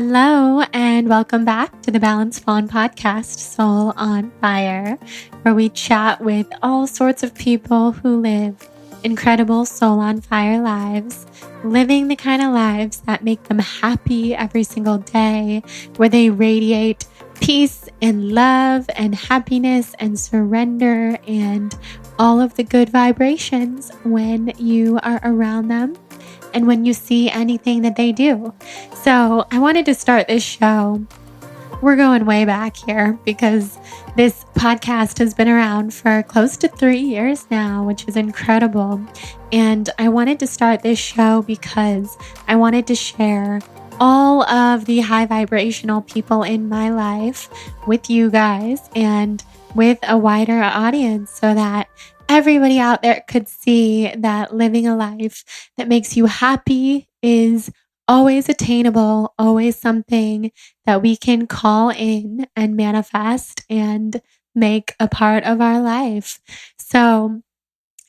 Hello, and welcome back to the Balanced Fawn podcast, Soul on Fire, where we chat with all sorts of people who live incredible soul on fire lives, living the kind of lives that make them happy every single day, where they radiate peace and love and happiness and surrender and all of the good vibrations when you are around them and when you see anything that they do. So I wanted to start this show. We're going way back here because this podcast has been around for close to 3 years now, which is incredible. And I wanted to start this show because I wanted to share all of the high vibrational people in my life with you guys and with a wider audience so that everybody out there could see that living a life that makes you happy is always attainable, always something that we can call in and manifest and make a part of our life. So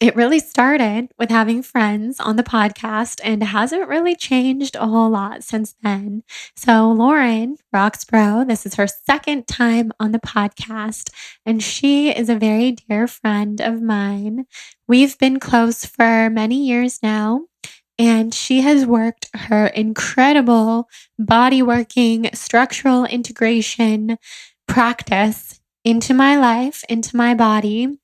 it really started with having friends on the podcast and hasn't really changed a whole lot since then. So Lauren Roxburgh, this is her second time on the podcast, and she is a very dear friend of mine. We've been close for many years now, and she has worked her incredible body working structural integration practice into my life, into my body,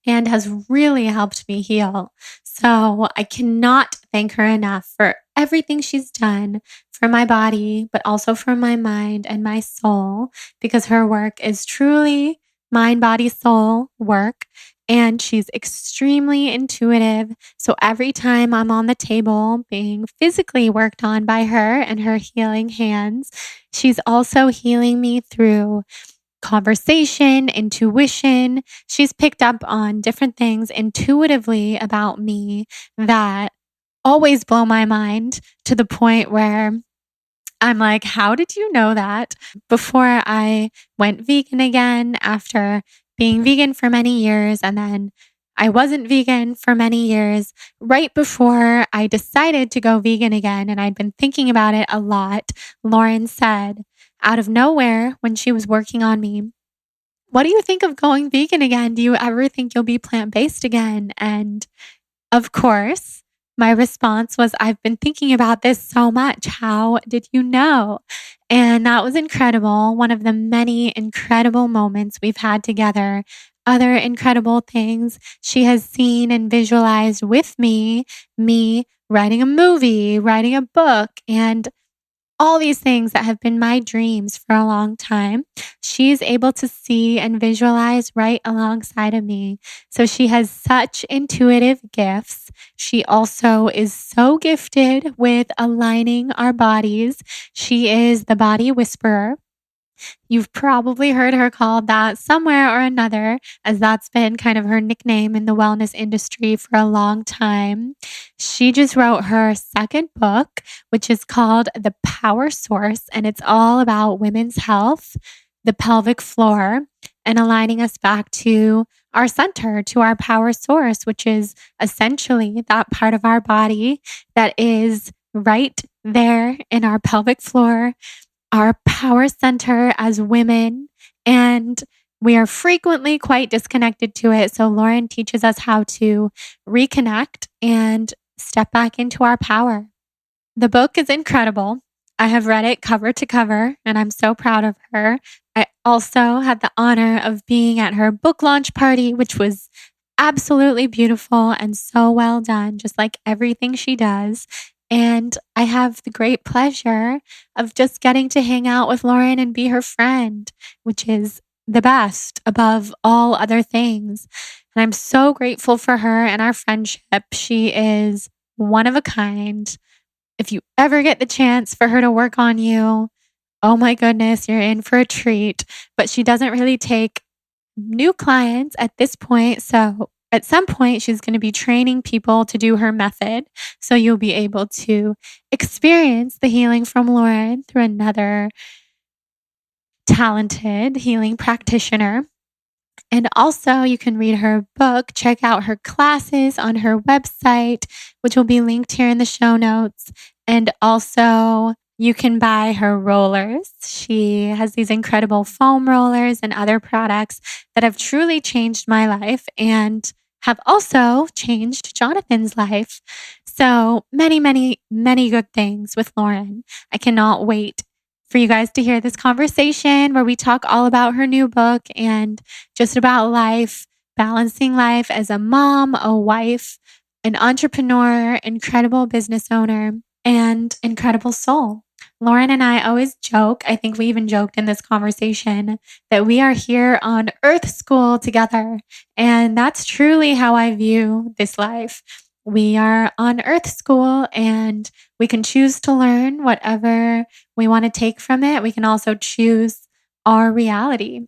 and has really helped me heal. So I cannot thank her enough for everything she's done for my body, but also for my mind and my soul, because her work is truly mind, body, soul work. And she's extremely intuitive. So every time I'm on the table being physically worked on by her and her healing hands, she's also healing me through conversation, intuition. She's picked up on different things intuitively about me that always blow my mind to the point where I'm like, how did you know that? Before I went vegan again, after being vegan for many years, and then I wasn't vegan for many years, right before I decided to go vegan again, and I'd been thinking about it a lot, Lauren said, out of nowhere, when she was working on me, what do you think of going vegan again? Do you ever think you'll be plant-based again? And of course, my response was, I've been thinking about this so much. How did you know? And that was incredible. One of the many incredible moments we've had together. Other incredible things she has seen and visualized with me writing a movie, writing a book, and all these things that have been my dreams for a long time, she's able to see and visualize right alongside of me. So she has such intuitive gifts. She also is so gifted with aligning our bodies. She is the body whisperer. You've probably heard her called that somewhere or another, as that's been kind of her nickname in the wellness industry for a long time. She just wrote her second book, which is called The Power Source, and it's all about women's health, the pelvic floor, and aligning us back to our center, to our power source, which is essentially that part of our body that is right there in our pelvic floor, our power center as women, and we are frequently quite disconnected to it. So Lauren teaches us how to reconnect and step back into our power. The book is incredible. I have read it cover to cover, and I'm so proud of her. I also had the honor of being at her book launch party, which was absolutely beautiful and so well done, just like everything she does. And I have the great pleasure of just getting to hang out with Lauren and be her friend, which is the best above all other things. And I'm so grateful for her and our friendship. She is one of a kind. If you ever get the chance for her to work on you, oh my goodness, you're in for a treat. But she doesn't really take new clients at this point. So at some point, she's going to be training people to do her method. So you'll be able to experience the healing from Lauren through another talented healing practitioner. And also, you can read her book, check out her classes on her website, which will be linked here in the show notes. And also, You can buy her rollers. She has these incredible foam rollers and other products that have truly changed my life and have also changed Jonathan's life. So many, many, many good things with Lauren. I cannot wait for you guys to hear this conversation where we talk all about her new book and just about life, balancing life as a mom, a wife, an entrepreneur, incredible business owner, and incredible soul. Lauren and I always joke, I think we even joked in this conversation, that we are here on Earth School together. And that's truly how I view this life. We are on Earth School and we can choose to learn whatever we want to take from it. We can also choose our reality.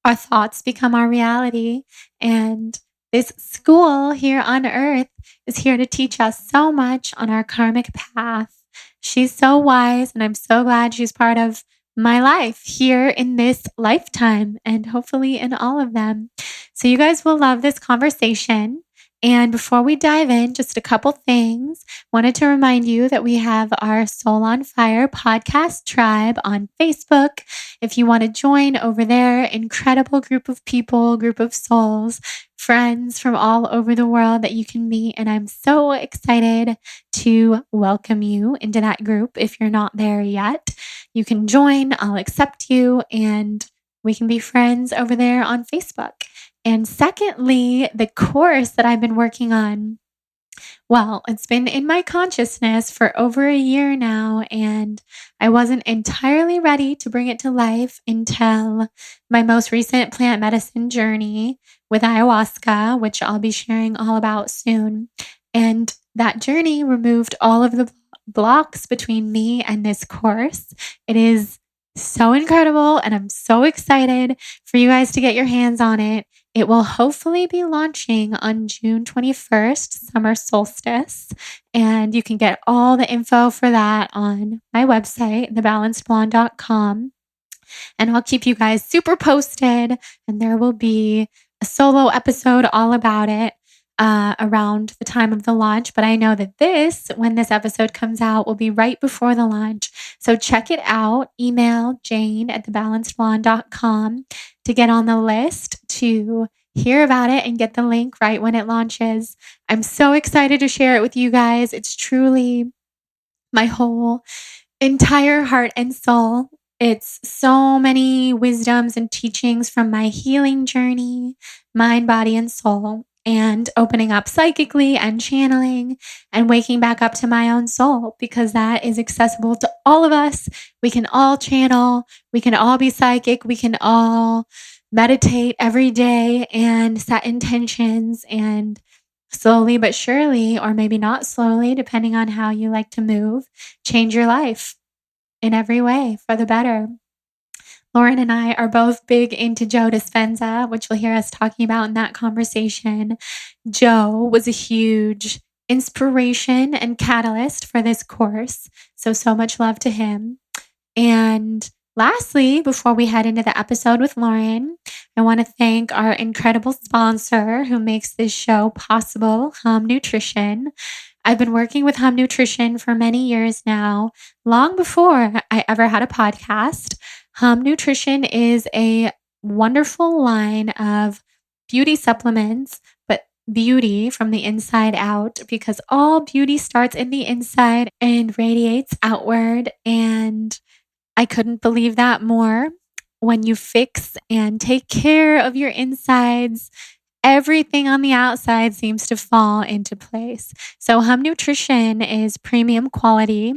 Our thoughts become our reality. And this school here on Earth is here to teach us so much on our karmic path. She's so wise, and I'm so glad she's part of my life here in this lifetime and hopefully in all of them. So, you guys will love this conversation. And before we dive in, just a couple things. Wanted to remind you that we have our Soul on Fire podcast tribe on Facebook. If you want to join over there, incredible group of people, group of souls, friends from all over the world that you can meet. And I'm so excited to welcome you into that group. If you're not there yet, you can join. I'll accept you and we can be friends over there on Facebook. And secondly, the course that I've been working on, well, it's been in my consciousness for over a year now, and I wasn't entirely ready to bring it to life until my most recent plant medicine journey with ayahuasca, which I'll be sharing all about soon. And that journey removed all of the blocks between me and this course. It is so incredible, and I'm so excited for you guys to get your hands on it. It will hopefully be launching on June 21st, summer solstice, and you can get all the info for that on my website, thebalancedblonde.com. And I'll keep you guys super posted, and there will be a solo episode all about it around the time of the launch. But I know that when this episode comes out, will be right before the launch. So check it out. Email jane@thebalancedblonde.com to get on the list to hear about it and get the link right when it launches. I'm so excited to share it with you guys. It's truly my whole entire heart and soul. It's so many wisdoms and teachings from my healing journey, mind, body, and soul, and opening up psychically and channeling and waking back up to my own soul, because that is accessible to all of us. We can all channel, we can all be psychic, we can all meditate every day and set intentions and slowly but surely, or maybe not slowly, depending on how you like to move, change your life in every way for the better. Lauren and I are both big into Joe Dispenza, which you'll hear us talking about in that conversation. Joe was a huge inspiration and catalyst for this course. So much love to him. And lastly, before we head into the episode with Lauren, I want to thank our incredible sponsor who makes this show possible, Hum Nutrition. I've been working with Hum Nutrition for many years now, long before I ever had a podcast. Hum Nutrition is a wonderful line of beauty supplements, but beauty from the inside out, because all beauty starts in the inside and radiates outward. And I couldn't believe that more. When you fix and take care of your insides, everything on the outside seems to fall into place. So Hum Nutrition is premium quality,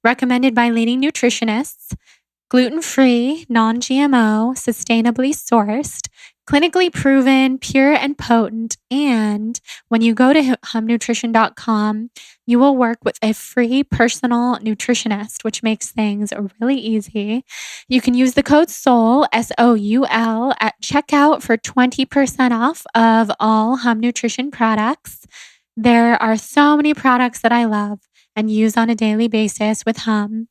recommended by leading nutritionists, gluten-free, non-GMO, sustainably sourced, clinically proven, pure and potent. And when you go to humnutrition.com, you will work with a free personal nutritionist, which makes things really easy. You can use the code SOUL, SOUL, at checkout for 20% off of all Hum Nutrition products. There are so many products that I love and use on a daily basis with Hum.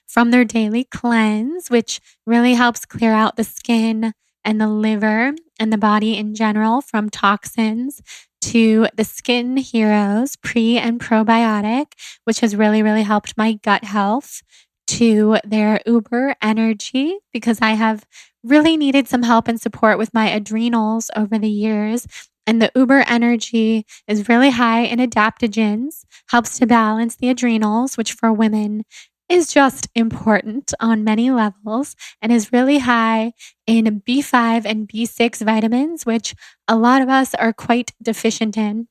From their daily cleanse, which really helps clear out the skin and the liver and the body in general from toxins, to the Skin Heroes pre and probiotic, which has really, really helped my gut health, to their Uber Energy, because I have really needed some help and support with my adrenals over the years. And the Uber Energy is really high in adaptogens, helps to balance the adrenals, which for women is just important on many levels, and is really high in B5 and B6 vitamins, which a lot of us are quite deficient in.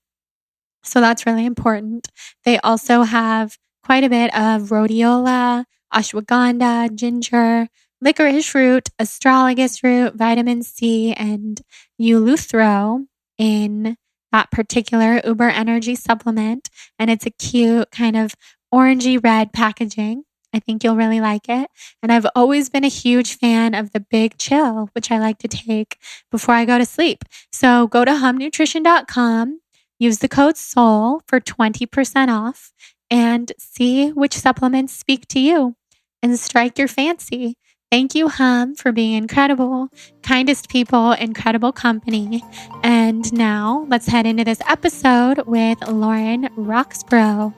So that's really important. They also have quite a bit of rhodiola, ashwagandha, ginger, licorice root, astragalus root, vitamin C, and eleuthero in that particular Uber Energy supplement. And it's a cute kind of orangey red packaging. I think you'll really like it. And I've always been a huge fan of the Big Chill, which I like to take before I go to sleep. So go to humnutrition.com, use the code SOUL for 20% off, and see which supplements speak to you and strike your fancy. Thank you, Hum, for being incredible, kindest people, incredible company. And now let's head into this episode with Lauren Roxburgh.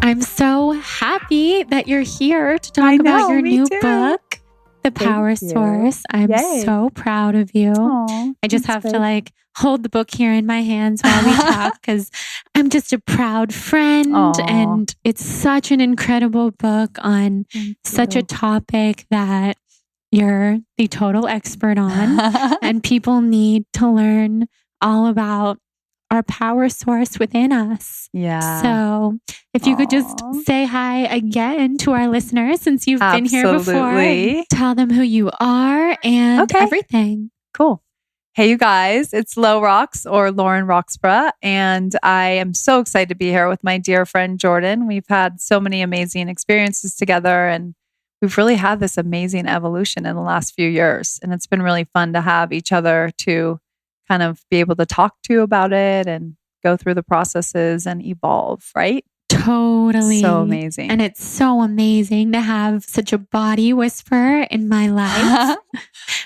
I'm so happy that you're here to talk about your new book, The Power Source. I'm so proud of you. Aww, I just have to hold the book here in my hands while we talk, because I'm just a proud friend. Aww. And it's such an incredible book on such a topic that you're the total expert on. And people need to learn all about our power source within us. Yeah. So if you could just say hi again to our listeners, since you've been here before, and tell them who you are and everything. Cool. Hey, you guys, it's Lauren Roxburgh, and I am so excited to be here with my dear friend Jordan. We've had so many amazing experiences together, and we've really had this amazing evolution in the last few years. And it's been really fun to have each other to kind of be able to talk to about it and go through the processes and evolve, right? Totally. So amazing. And it's so amazing to have such a body whisperer in my life.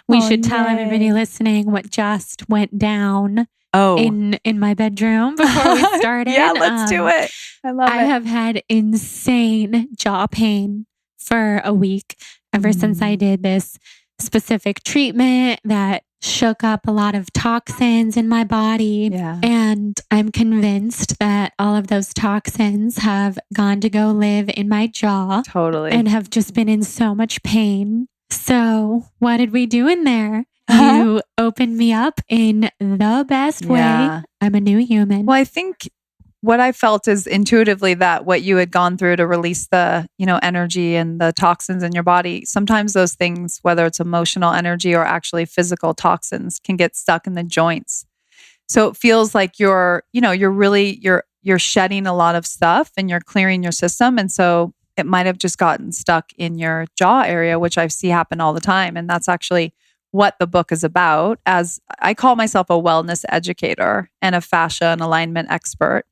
We should tell everybody listening what just went down in my bedroom before we started. Yeah, let's do it. I love it. I have had insane jaw pain for a week ever since I did this specific treatment that shook up a lot of toxins in my body. Yeah. And I'm convinced that all of those toxins have gone to go live in my jaw. Totally. And have just been in so much pain. So what did we do in there? You opened me up in the best way. I'm a new human. Well, I think what I felt is intuitively that what you had gone through to release the, energy and the toxins in your body, sometimes those things, whether it's emotional energy or actually physical toxins, can get stuck in the joints. So it feels like you're shedding a lot of stuff and you're clearing your system. And so it might have just gotten stuck in your jaw area, which I see happen all the time. And that's actually what the book is about. As I call myself a wellness educator and a fascia and alignment expert.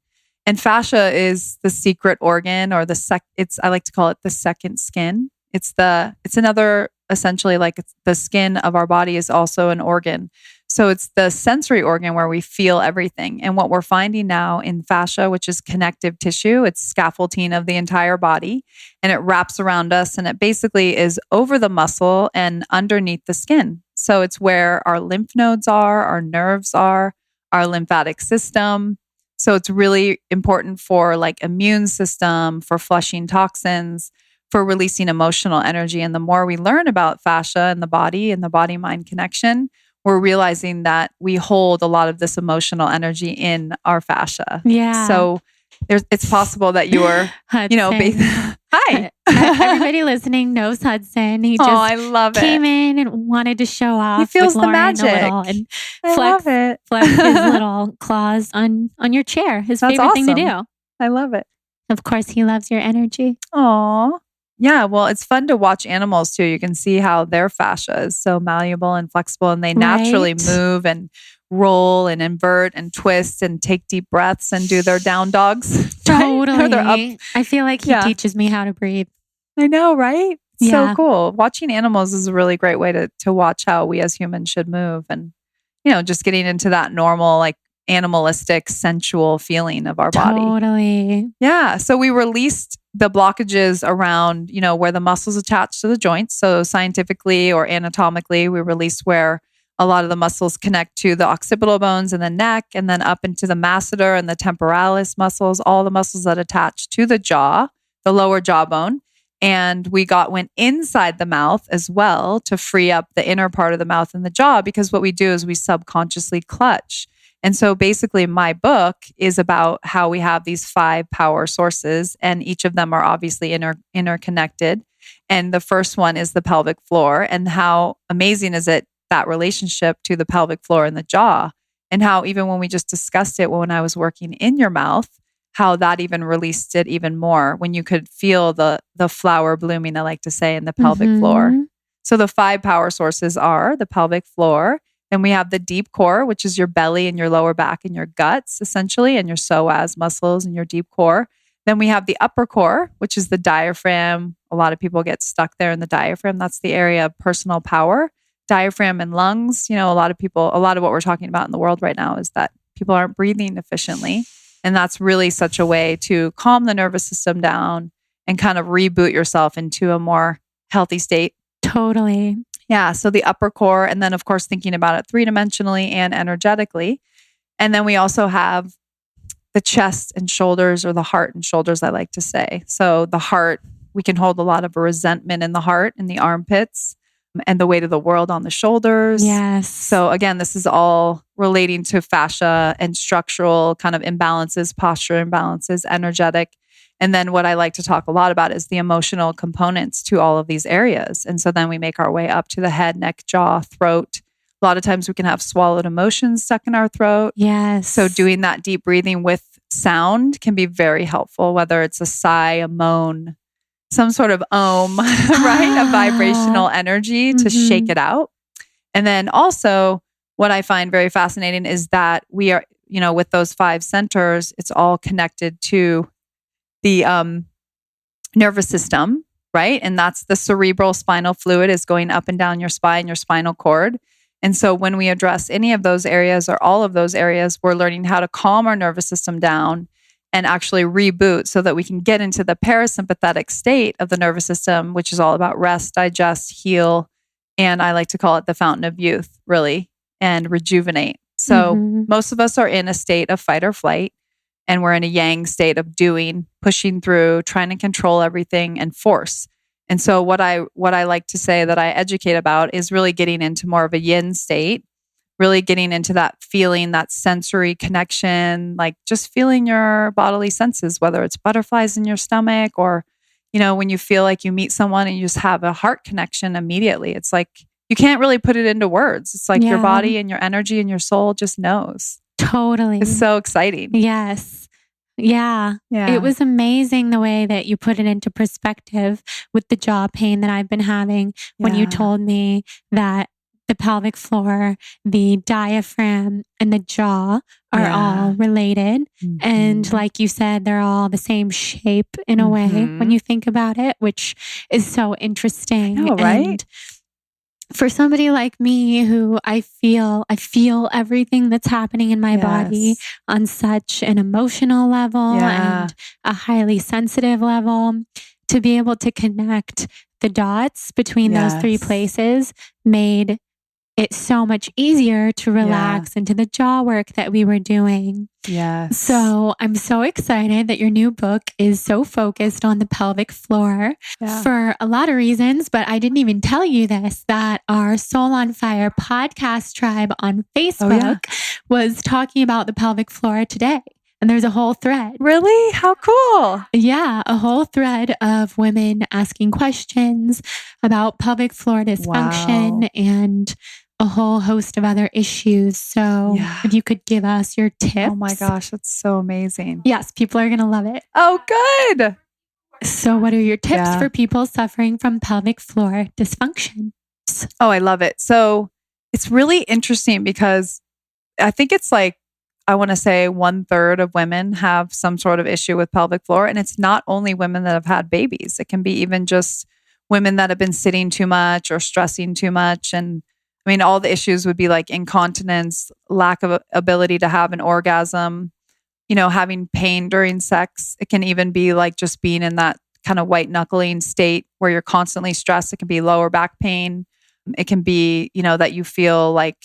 And fascia is the secret organ, or I like to call it the second skin. It's another, essentially, the skin of our body is also an organ. So it's the sensory organ where we feel everything. And what we're finding now in fascia, which is connective tissue, it's scaffolding of the entire body, and it wraps around us, and it basically is over the muscle and underneath the skin. So it's where our lymph nodes are, our nerves are, our lymphatic system. So it's really important for immune system, for flushing toxins, for releasing emotional energy. And the more we learn about fascia and the body-mind connection, we're realizing that we hold a lot of this emotional energy in our fascia. Yeah. So it's possible that you were, hi. Everybody listening knows Hudson. He just I love came in and wanted to show off. He feels with the Lauren magic. A little and love it. flex his little claws on your chair. His favorite thing to do. I love it. Of course, he loves your energy. Aw. Yeah, well, it's fun to watch animals too. You can see how their fascia is so malleable and flexible, and they naturally move and roll and invert and twist and take deep breaths and do their down dogs. Totally. They're up. I feel like he teaches me how to breathe. I know, right? Yeah. So cool. Watching animals is a really great way to watch how we as humans should move, and just getting into that normal, like animalistic, sensual feeling of our body. Totally. Yeah. So we released the blockages around, where the muscles attach to the joints. So scientifically or anatomically, we released where a lot of the muscles connect to the occipital bones in the neck, and then up into the masseter and the temporalis muscles, all the muscles that attach to the jaw, the lower jawbone. And we went inside the mouth as well to free up the inner part of the mouth and the jaw, because what we do is we subconsciously clutch. And so basically my book is about how we have these 5 power sources, and each of them are obviously interconnected. And the first one is the pelvic floor, and how amazing is it, that relationship to the pelvic floor and the jaw, and how even when we just discussed it when I was working in your mouth, how that even released it even more when you could feel the flower blooming, I like to say, in the pelvic floor. So the 5 power sources are the pelvic floor. Then we have the deep core, which is your belly and your lower back and your guts, essentially, and your psoas muscles and your deep core. Then we have the upper core, which is the diaphragm. A lot of people get stuck there in the diaphragm. That's the area of personal power. Diaphragm and lungs. A lot of what we're talking about in the world right now is that people aren't breathing efficiently. And that's really such a way to calm the nervous system down and kind of reboot yourself into a more healthy state. Totally. Yeah. So the upper core, and then of course, thinking about it 3-dimensionally and energetically. And then we also have the chest and shoulders, or the heart and shoulders, I like to say. So the heart, we can hold a lot of resentment in the heart, in the armpits, and the weight of the world on the shoulders. Yes. So again, this is all relating to fascia and structural kind of imbalances, posture imbalances, energetic. And then what I like to talk a lot about is the emotional components to all of these areas. And so then we make our way up to the head, neck, jaw, throat. A lot of times we can have swallowed emotions stuck in our throat. Yes. So doing that deep breathing with sound can be very helpful, whether it's a sigh, a moan, some sort of right? A vibrational energy to shake it out. And then also what I find very fascinating is that we are, with those 5 centers, it's all connected to the nervous system, right? And that's the cerebral spinal fluid is going up and down your spine, your spinal cord. And so when we address any of those areas or all of those areas, we're learning how to calm our nervous system down and actually reboot so that we can get into the parasympathetic state of the nervous system, which is all about rest, digest, heal. And I like to call it the fountain of youth, really, and rejuvenate. So most of us are in a state of fight or flight, and we're in a yang state of doing, pushing through, trying to control everything and force. And so what I like to say that I educate about is really getting into more of a yin state, really getting into that feeling, that sensory connection, like just feeling your bodily senses, whether it's butterflies in your stomach or, when you feel like you meet someone and you just have a heart connection immediately. It's like, you can't really put it into words. It's like your body and your energy and your soul just knows. Totally. It's so exciting. Yes. Yeah. It was amazing the way that you put it into perspective with the jaw pain that I've been having when you told me that the pelvic floor, the diaphragm, and the jaw are all related. And like you said, they're all the same shape in a way when you think about it, which is so interesting. I know, right? And for somebody like me who I feel everything that's happening in my body on such an emotional level and a highly sensitive level, to be able to connect the dots between those 3 places made it so much easier to relax into the jaw work that we were doing. Yes. So I'm so excited that your new book is so focused on the pelvic floor for a lot of reasons, but I didn't even tell you this, that our Soul on Fire podcast tribe on Facebook was talking about the pelvic floor today. And there's a whole thread. Really? How cool. Yeah, a whole thread of women asking questions about pelvic floor dysfunction and a whole host of other issues. So if you could give us your tips. Oh my gosh, that's so amazing. Yes, people are going to love it. Oh, good. So what are your tips for people suffering from pelvic floor dysfunction? Oh, I love it. So it's really interesting because I think it's like I want to say 1/3 of women have some sort of issue with pelvic floor. And it's not only women that have had babies. It can be even just women that have been sitting too much or stressing too much. And I mean, all the issues would be like incontinence, lack of ability to have an orgasm, having pain during sex. It can even be like just being in that kind of white knuckling state where you're constantly stressed. It can be lower back pain. It can be, that you feel like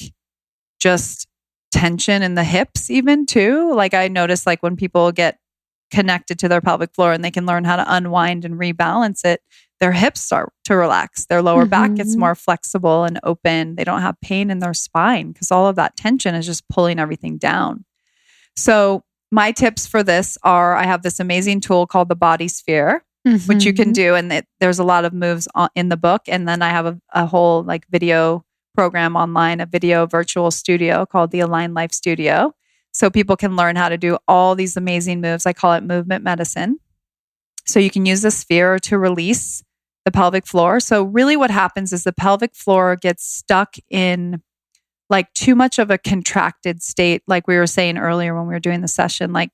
just tension in the hips even too. Like I notice like when people get connected to their pelvic floor and they can learn how to unwind and rebalance it, their hips start to relax. Their lower back gets more flexible and open. They don't have pain in their spine because all of that tension is just pulling everything down. So my tips for this are, I have this amazing tool called the Body Sphere, which you can do. And there's a lot of moves in the book. And then I have a whole like video program online, a video virtual studio called the Align Life Studio. So people can learn how to do all these amazing moves. I call it movement medicine. So you can use the sphere to release the pelvic floor. So really what happens is the pelvic floor gets stuck in like too much of a contracted state. Like we were saying earlier when we were doing the session, like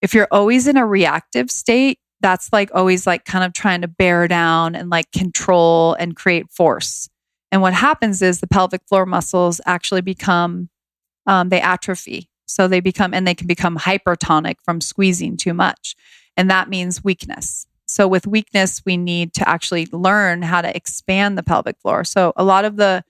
if you're always in a reactive state, that's like always like kind of trying to bear down and like control and create force. And what happens is the pelvic floor muscles actually become, they atrophy. So they can become hypertonic from squeezing too much. And that means weakness. So with weakness, we need to actually learn how to expand the pelvic floor. So a lot of the,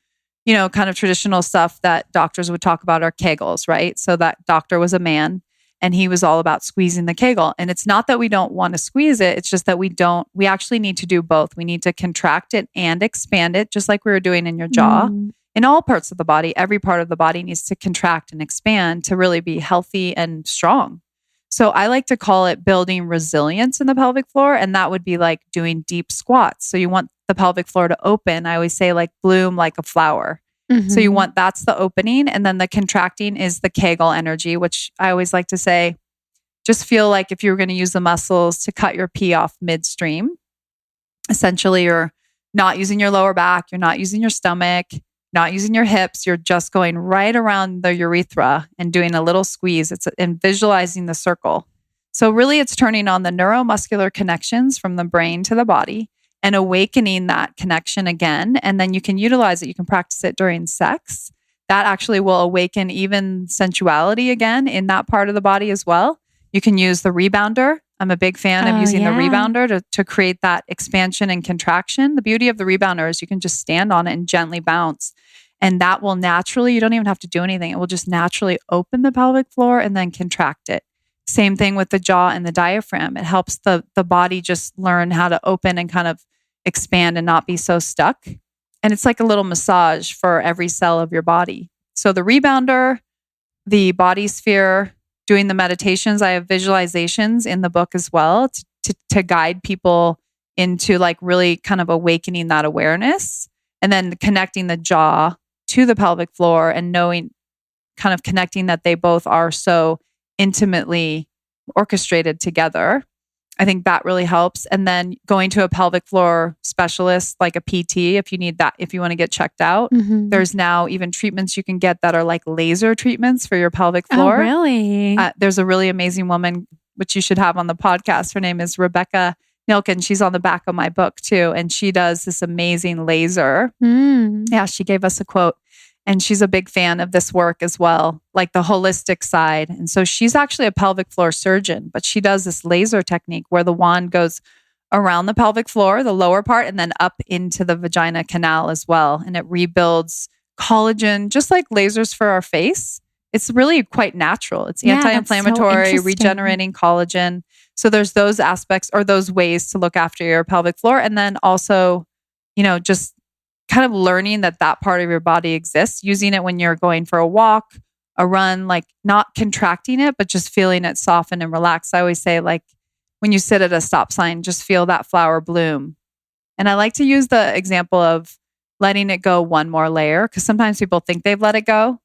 kind of traditional stuff that doctors would talk about are Kegels, right? So that doctor was a man and he was all about squeezing the Kegel. And it's not that we don't want to squeeze it. It's just that we actually need to do both. We need to contract it and expand it, just like we were doing in your jaw. In all parts of the body, every part of the body needs to contract and expand to really be healthy and strong. So I like to call it building resilience in the pelvic floor. And that would be like doing deep squats. So you want the pelvic floor to open. I always say like bloom like a flower. So you want, that's the opening. And then the contracting is the Kegel energy, which I always like to say, just feel like if you were going to use the muscles to cut your pee off midstream, essentially you're not using your lower back, you're not using your stomach, not using your hips, you're just going right around the urethra and doing a little squeeze. And visualizing the circle. So really it's turning on the neuromuscular connections from the brain to the body and awakening that connection again. And then you can utilize it. You can practice it during sex. That actually will awaken even sensuality again in that part of the body as well. You can use the rebounder. I'm a big fan of using the rebounder to create that expansion and contraction. The beauty of the rebounder is you can just stand on it and gently bounce. And that will naturally, you don't even have to do anything. It will just naturally open the pelvic floor and then contract it. Same thing with the jaw and the diaphragm. It helps the body just learn how to open and kind of expand and not be so stuck. And it's like a little massage for every cell of your body. So the rebounder, the Body Sphere, doing the meditations. I have visualizations in the book as well to guide people into like really kind of awakening that awareness and then connecting the jaw to the pelvic floor and knowing, kind of connecting that they both are so intimately orchestrated together. I think that really helps. And then going to a pelvic floor specialist, like a PT, if you need that, if you want to get checked out, there's now even treatments you can get that are like laser treatments for your pelvic floor. Oh, really? There's a really amazing woman, which you should have on the podcast. Her name is Rebecca Nilkin. She's on the back of my book too. And she does this amazing laser. Yeah, she gave us a quote. And she's a big fan of this work as well, like the holistic side. And so she's actually a pelvic floor surgeon, but she does this laser technique where the wand goes around the pelvic floor, the lower part, and then up into the vagina canal as well. And it rebuilds collagen, just like lasers for our face. It's really quite natural. It's anti-inflammatory, regenerating collagen. So there's those aspects or those ways to look after your pelvic floor. And then also, just kind of learning that part of your body exists, using it when you're going for a walk, a run, like not contracting it, but just feeling it soften and relax. I always say like when you sit at a stop sign, just feel that flower bloom. And I like to use the example of letting it go one more layer because sometimes people think they've let it go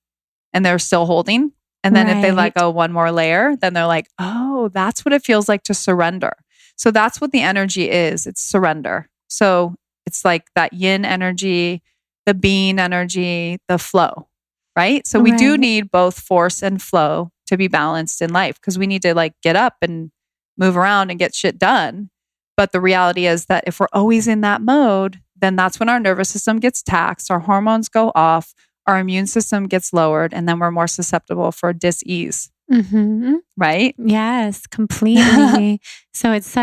and they're still holding. And then if they let go one more layer, then they're like, oh, that's what it feels like to surrender. So that's what the energy is. It's surrender. So it's like that yin energy, the being energy, the flow, right? So we do need both force and flow to be balanced in life, because we need to like get up and move around and get shit done. But the reality is that if we're always in that mode, then that's when our nervous system gets taxed, our hormones go off, our immune system gets lowered, and then we're more susceptible for dis-ease. Mm-hmm. Right? Yes, completely. So it's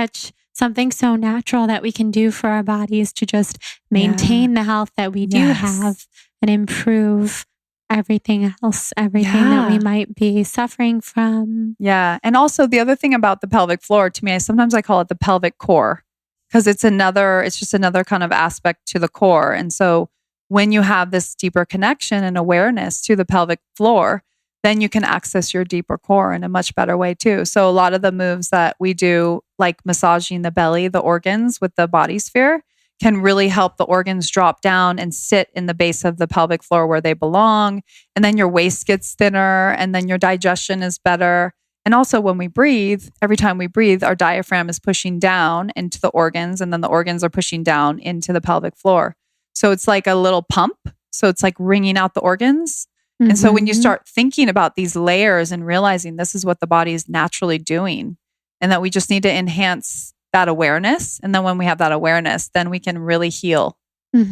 something so natural that we can do for our bodies to just maintain the health that we do have and improve everything else, everything that we might be suffering from. Yeah. And also the other thing about the pelvic floor, to me, sometimes I call it the pelvic core, because it's just another kind of aspect to the core. And so when you have this deeper connection and awareness to the pelvic floor, then you can access your deeper core in a much better way too. So a lot of the moves that we do, like massaging the belly, the organs with the body sphere, can really help the organs drop down and sit in the base of the pelvic floor where they belong. And then your waist gets thinner, and then your digestion is better. And also when we breathe, every time we breathe, our diaphragm is pushing down into the organs, and then the organs are pushing down into the pelvic floor. So it's like a little pump. So it's like wringing out the organs. Mm-hmm. And so when you start thinking about these layers and realizing this is what the body is naturally doing, and that we just need to enhance that awareness. And then when we have that awareness, then we can really heal,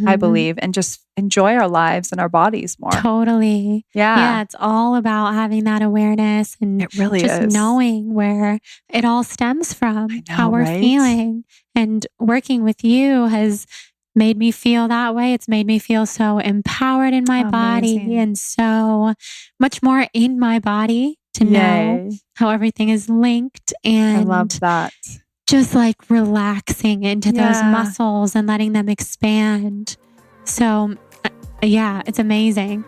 I believe, and just enjoy our lives and our bodies more. Totally. Yeah. It's all about having that awareness and it really just is. knowing where it all stems from, how we're feeling. And working with you has made me feel that way. It's made me feel so empowered in my body and so much more in my body to know how everything is linked. And I love that. Just like relaxing into those muscles and letting them expand. So, it's amazing.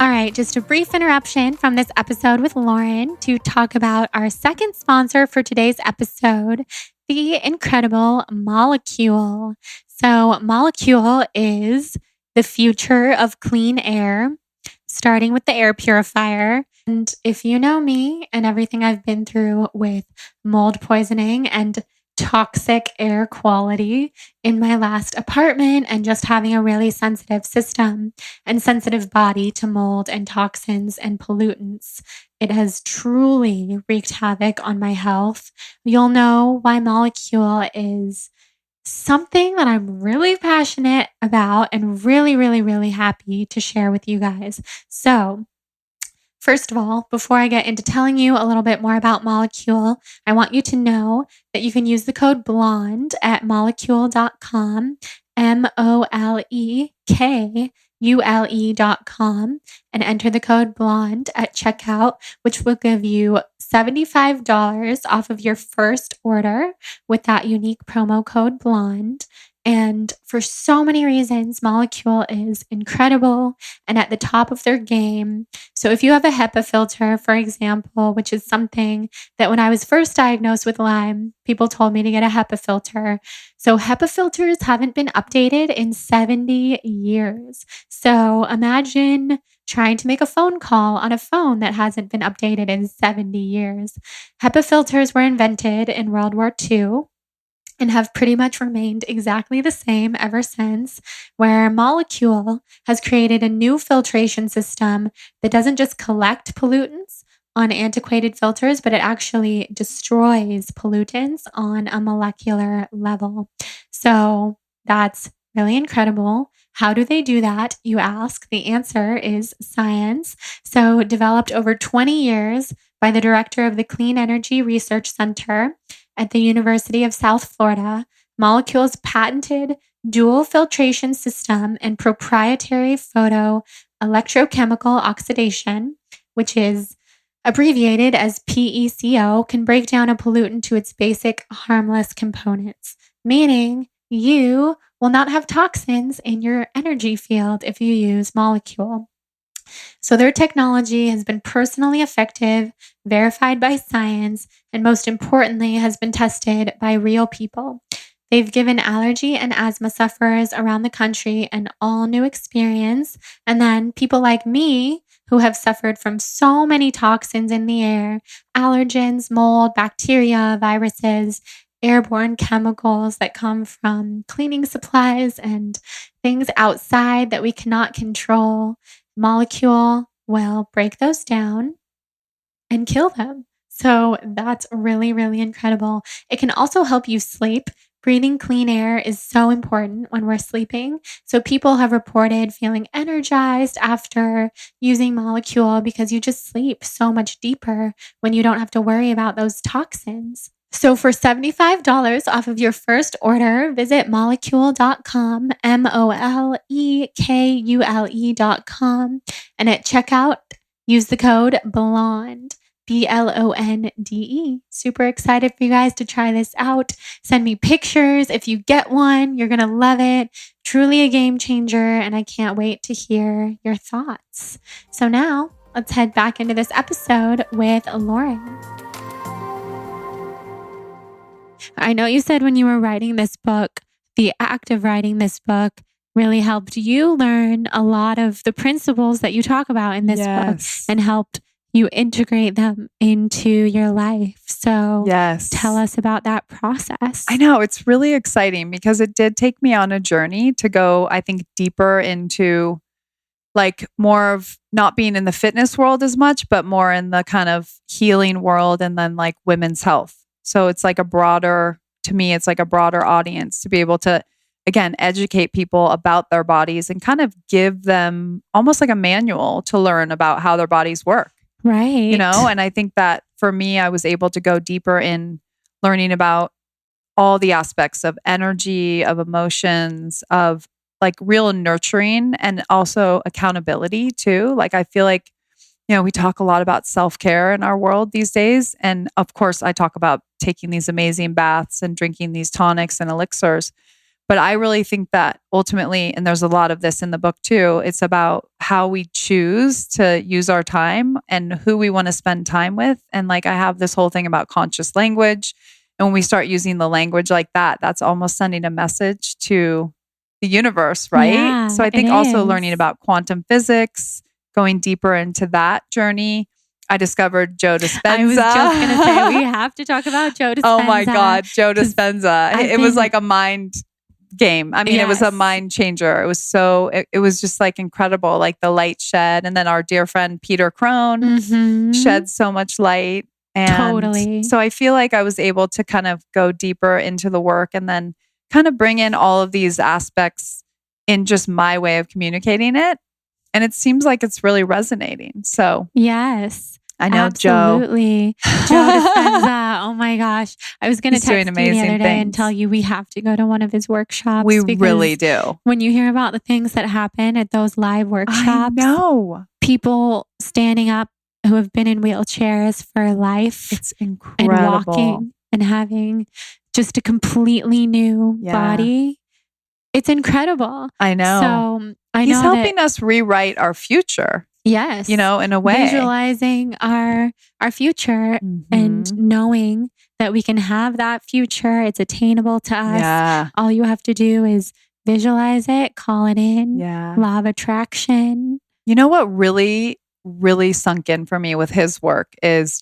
All right, just a brief interruption from this episode with Lauren to talk about our second sponsor for today's episode, the incredible Molecule. So, Molecule is the future of clean air, starting with the air purifier. And if you know me and everything I've been through with mold poisoning and toxic air quality in my last apartment, and just having a really sensitive system and sensitive body to mold and toxins and pollutants, it has truly wreaked havoc on my health. You'll know why Molecule is something that I'm really passionate about and really, really, really happy to share with you guys. So, first of all, before I get into telling you a little bit more about Molecule, I want you to know that you can use the code BLONDE at molecule.com, MOLEKULE.com, and enter the code BLONDE at checkout, which will give you $75 off of your first order with that unique promo code BLONDE. And for so many reasons, Molecule is incredible and at the top of their game. So if you have a HEPA filter, for example, which is something that when I was first diagnosed with Lyme, people told me to get a HEPA filter. So HEPA filters haven't been updated in 70 years. So imagine trying to make a phone call on a phone that hasn't been updated in 70 years. HEPA filters were invented in World War II. And have pretty much remained exactly the same ever since, where Molecule has created a new filtration system that doesn't just collect pollutants on antiquated filters, but it actually destroys pollutants on a molecular level. So that's really incredible. How do they do that, you ask? The answer is science. So developed over 20 years by the director of the Clean Energy Research Center at the University of South Florida, Molecule's patented dual filtration system and proprietary photo electrochemical oxidation, which is abbreviated as PECO, can break down a pollutant to its basic harmless components, meaning you will not have toxins in your energy field if you use Molecule. So their technology has been personally effective, verified by science, and most importantly, has been tested by real people. They've given allergy and asthma sufferers around the country an all-new experience. And then people like me, who have suffered from so many toxins in the air, allergens, mold, bacteria, viruses, airborne chemicals that come from cleaning supplies and things outside that we cannot control, molecule will break those down and kill them. So that's really, really incredible. It can also help you sleep. Breathing clean air is so important when we're sleeping. So people have reported feeling energized after using Molecule because you just sleep so much deeper when you don't have to worry about those toxins. So for $75 off of your first order, visit molecule.com, molekule.com. And at checkout, use the code BLONDE. BLONDE. Super excited for you guys to try this out. Send me pictures. If you get one, you're going to love it. Truly a game changer. And I can't wait to hear your thoughts. So now let's head back into this episode with Lauren. I know you said when you were writing this book, the act of writing this book really helped you learn a lot of the principles that you talk about in this book and helped you integrate them into your life. So tell us about that process. I know it's really exciting because it did take me on a journey to go, I think, deeper into like more of not being in the fitness world as much, but more in the kind of healing world and then like women's health. So it's like to me, it's like a broader audience to be able to, again, educate people about their bodies and kind of give them almost like a manual to learn about how their bodies work. Right. And I think that for me, I was able to go deeper in learning about all the aspects of energy, of emotions, of like real nurturing and also accountability too. Like I feel like, we talk a lot about self-care in our world these days. And of course, I talk about taking these amazing baths and drinking these tonics and elixirs. But I really think that ultimately, and there's a lot of this in the book too, it's about how we choose to use our time and who we want to spend time with. And like I have this whole thing about conscious language. And when we start using the language like that, that's almost sending a message to the universe, right? Yeah, so I think also learning about quantum physics, going deeper into that journey. I discovered Joe Dispenza. I was just going to say, we have to talk about Joe Dispenza. Oh my God, Joe Dispenza. It was like a mind game. I mean, it was a mind changer. It was it was just like incredible, like the light shed. And then our dear friend, Peter Crone, shed so much light. And totally. So I feel like I was able to kind of go deeper into the work and then kind of bring in all of these aspects in just my way of communicating it. And it seems like it's really resonating. So yes. I know absolutely. Joe Dispenza. Oh my gosh. I was going to text you the other day and tell you we have to go to one of his workshops. We really do. When you hear about the things that happen at those live workshops, I know. People standing up who have been in wheelchairs for life. It's incredible. And walking and having just a completely new body. It's incredible. I know. So I know he's helping us rewrite our future. Yes. In a way. Visualizing our future and knowing that we can have that future. It's attainable to us. Yeah. All you have to do is visualize it, call it in. Yeah. Law of attraction. You know what really, really sunk in for me with his work is,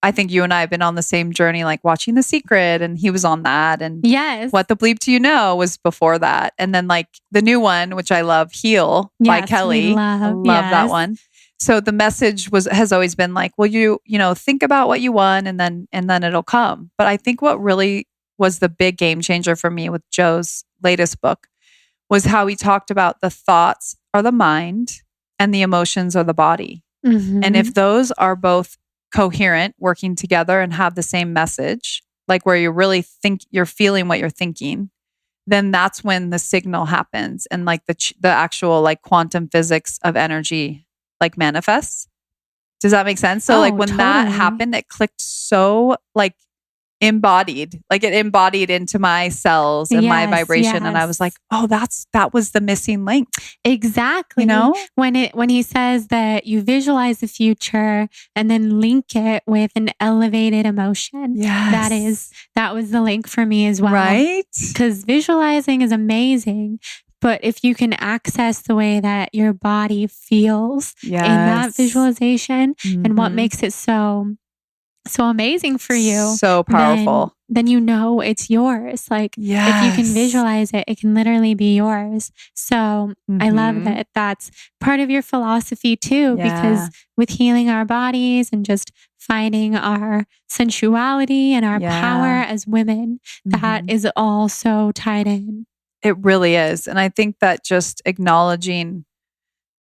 I think you and I have been on the same journey, like watching The Secret, and he was on that. And What the Bleep Do You Know was before that. And then like the new one, which I love, Heal by Kelly. I love that one. So the message has always been like, well, you think about what you want and then it'll come. But I think what really was the big game changer for me with Joe's latest book was how he talked about the thoughts are the mind and the emotions are the body. And if those are both coherent, working together and have the same message, like where you really think you're feeling what you're thinking, then that's when the signal happens and like the actual like quantum physics of energy like manifests. Does that make sense? So like when that happened, it clicked so like embodied, like it embodied into my cells and my vibration. And I was like, oh, that was the missing link. Exactly. When he says that you visualize the future and then link it with an elevated emotion. Yes. That was the link for me as well. Right? Because visualizing is amazing. But if you can access the way that your body feels in that visualization and what makes it so amazing for you. So powerful. then you know it's yours. Like if you can visualize it, it can literally be yours. So I love that that's part of your philosophy too, because with healing our bodies and just finding our sensuality and our power as women, that is all so tied in. It really is. And I think that just acknowledging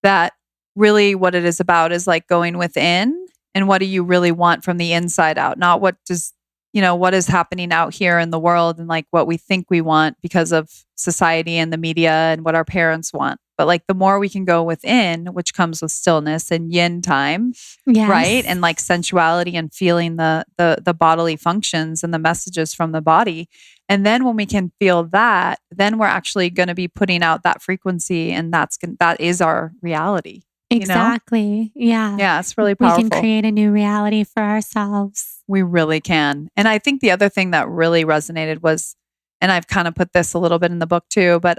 that really what it is about is like going within and what do you really want from the inside out, not what does, what is happening out here in the world and like what we think we want because of society and the media and what our parents want. But like the more we can go within, which comes with stillness and yin time, right? And like sensuality and feeling the bodily functions and the messages from the body. And then when we can feel that, then we're actually going to be putting out that frequency, and that is our reality. Exactly. Yeah. Yeah, it's really powerful. We can create a new reality for ourselves. We really can. And I think the other thing that really resonated was, and I've kind of put this a little bit in the book too, but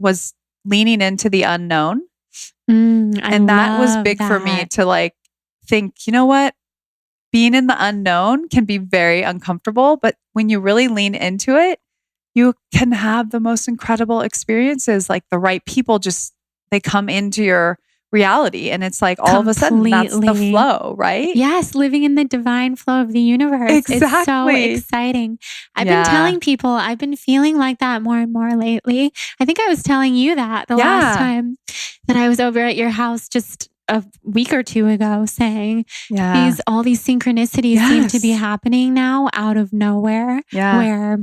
was leaning into the unknown. And that was big for me to like think, you know what? Being in the unknown can be very uncomfortable, but when you really lean into it, you can have the most incredible experiences. Like the right people they come into your reality, and it's like all of a sudden that's the flow, right? Yes, living in the divine flow of the universe. Exactly. It's so exciting. I've been telling people, I've been feeling like that more and more lately. I think I was telling you that the last time that I was over at your house just a week or two ago, saying all these synchronicities seem to be happening now out of nowhere. Where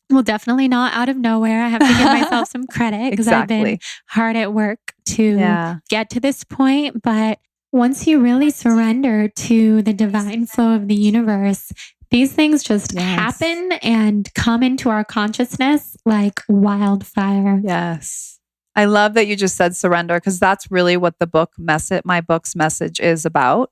well, definitely not out of nowhere. I have to give myself some credit because I've been hard at work to get to this point. But once you really surrender to the divine flow of the universe, these things just happen and come into our consciousness like wildfire. Yes. I love that you just said surrender, because that's really what my book's message is about.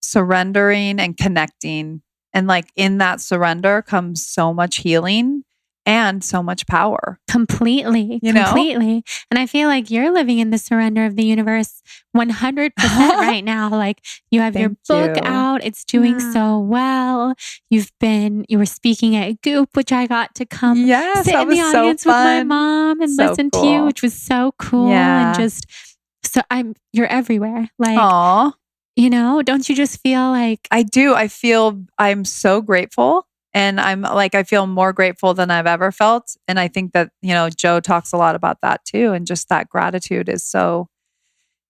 Surrendering and connecting. And like in that surrender comes so much healing and so much power. Completely. Completely. And I feel like you're living in the surrender of the universe 100% right now. Like you have your book out. It's doing so well. You were speaking at Goop, which I got to come sit in the audience with my mom and listen to you, which was so cool. And just, you're everywhere. Like, aww. Don't you just feel like... I do. I'm so grateful. And I feel more grateful than I've ever felt. And I think that, Joe talks a lot about that too. And just that gratitude is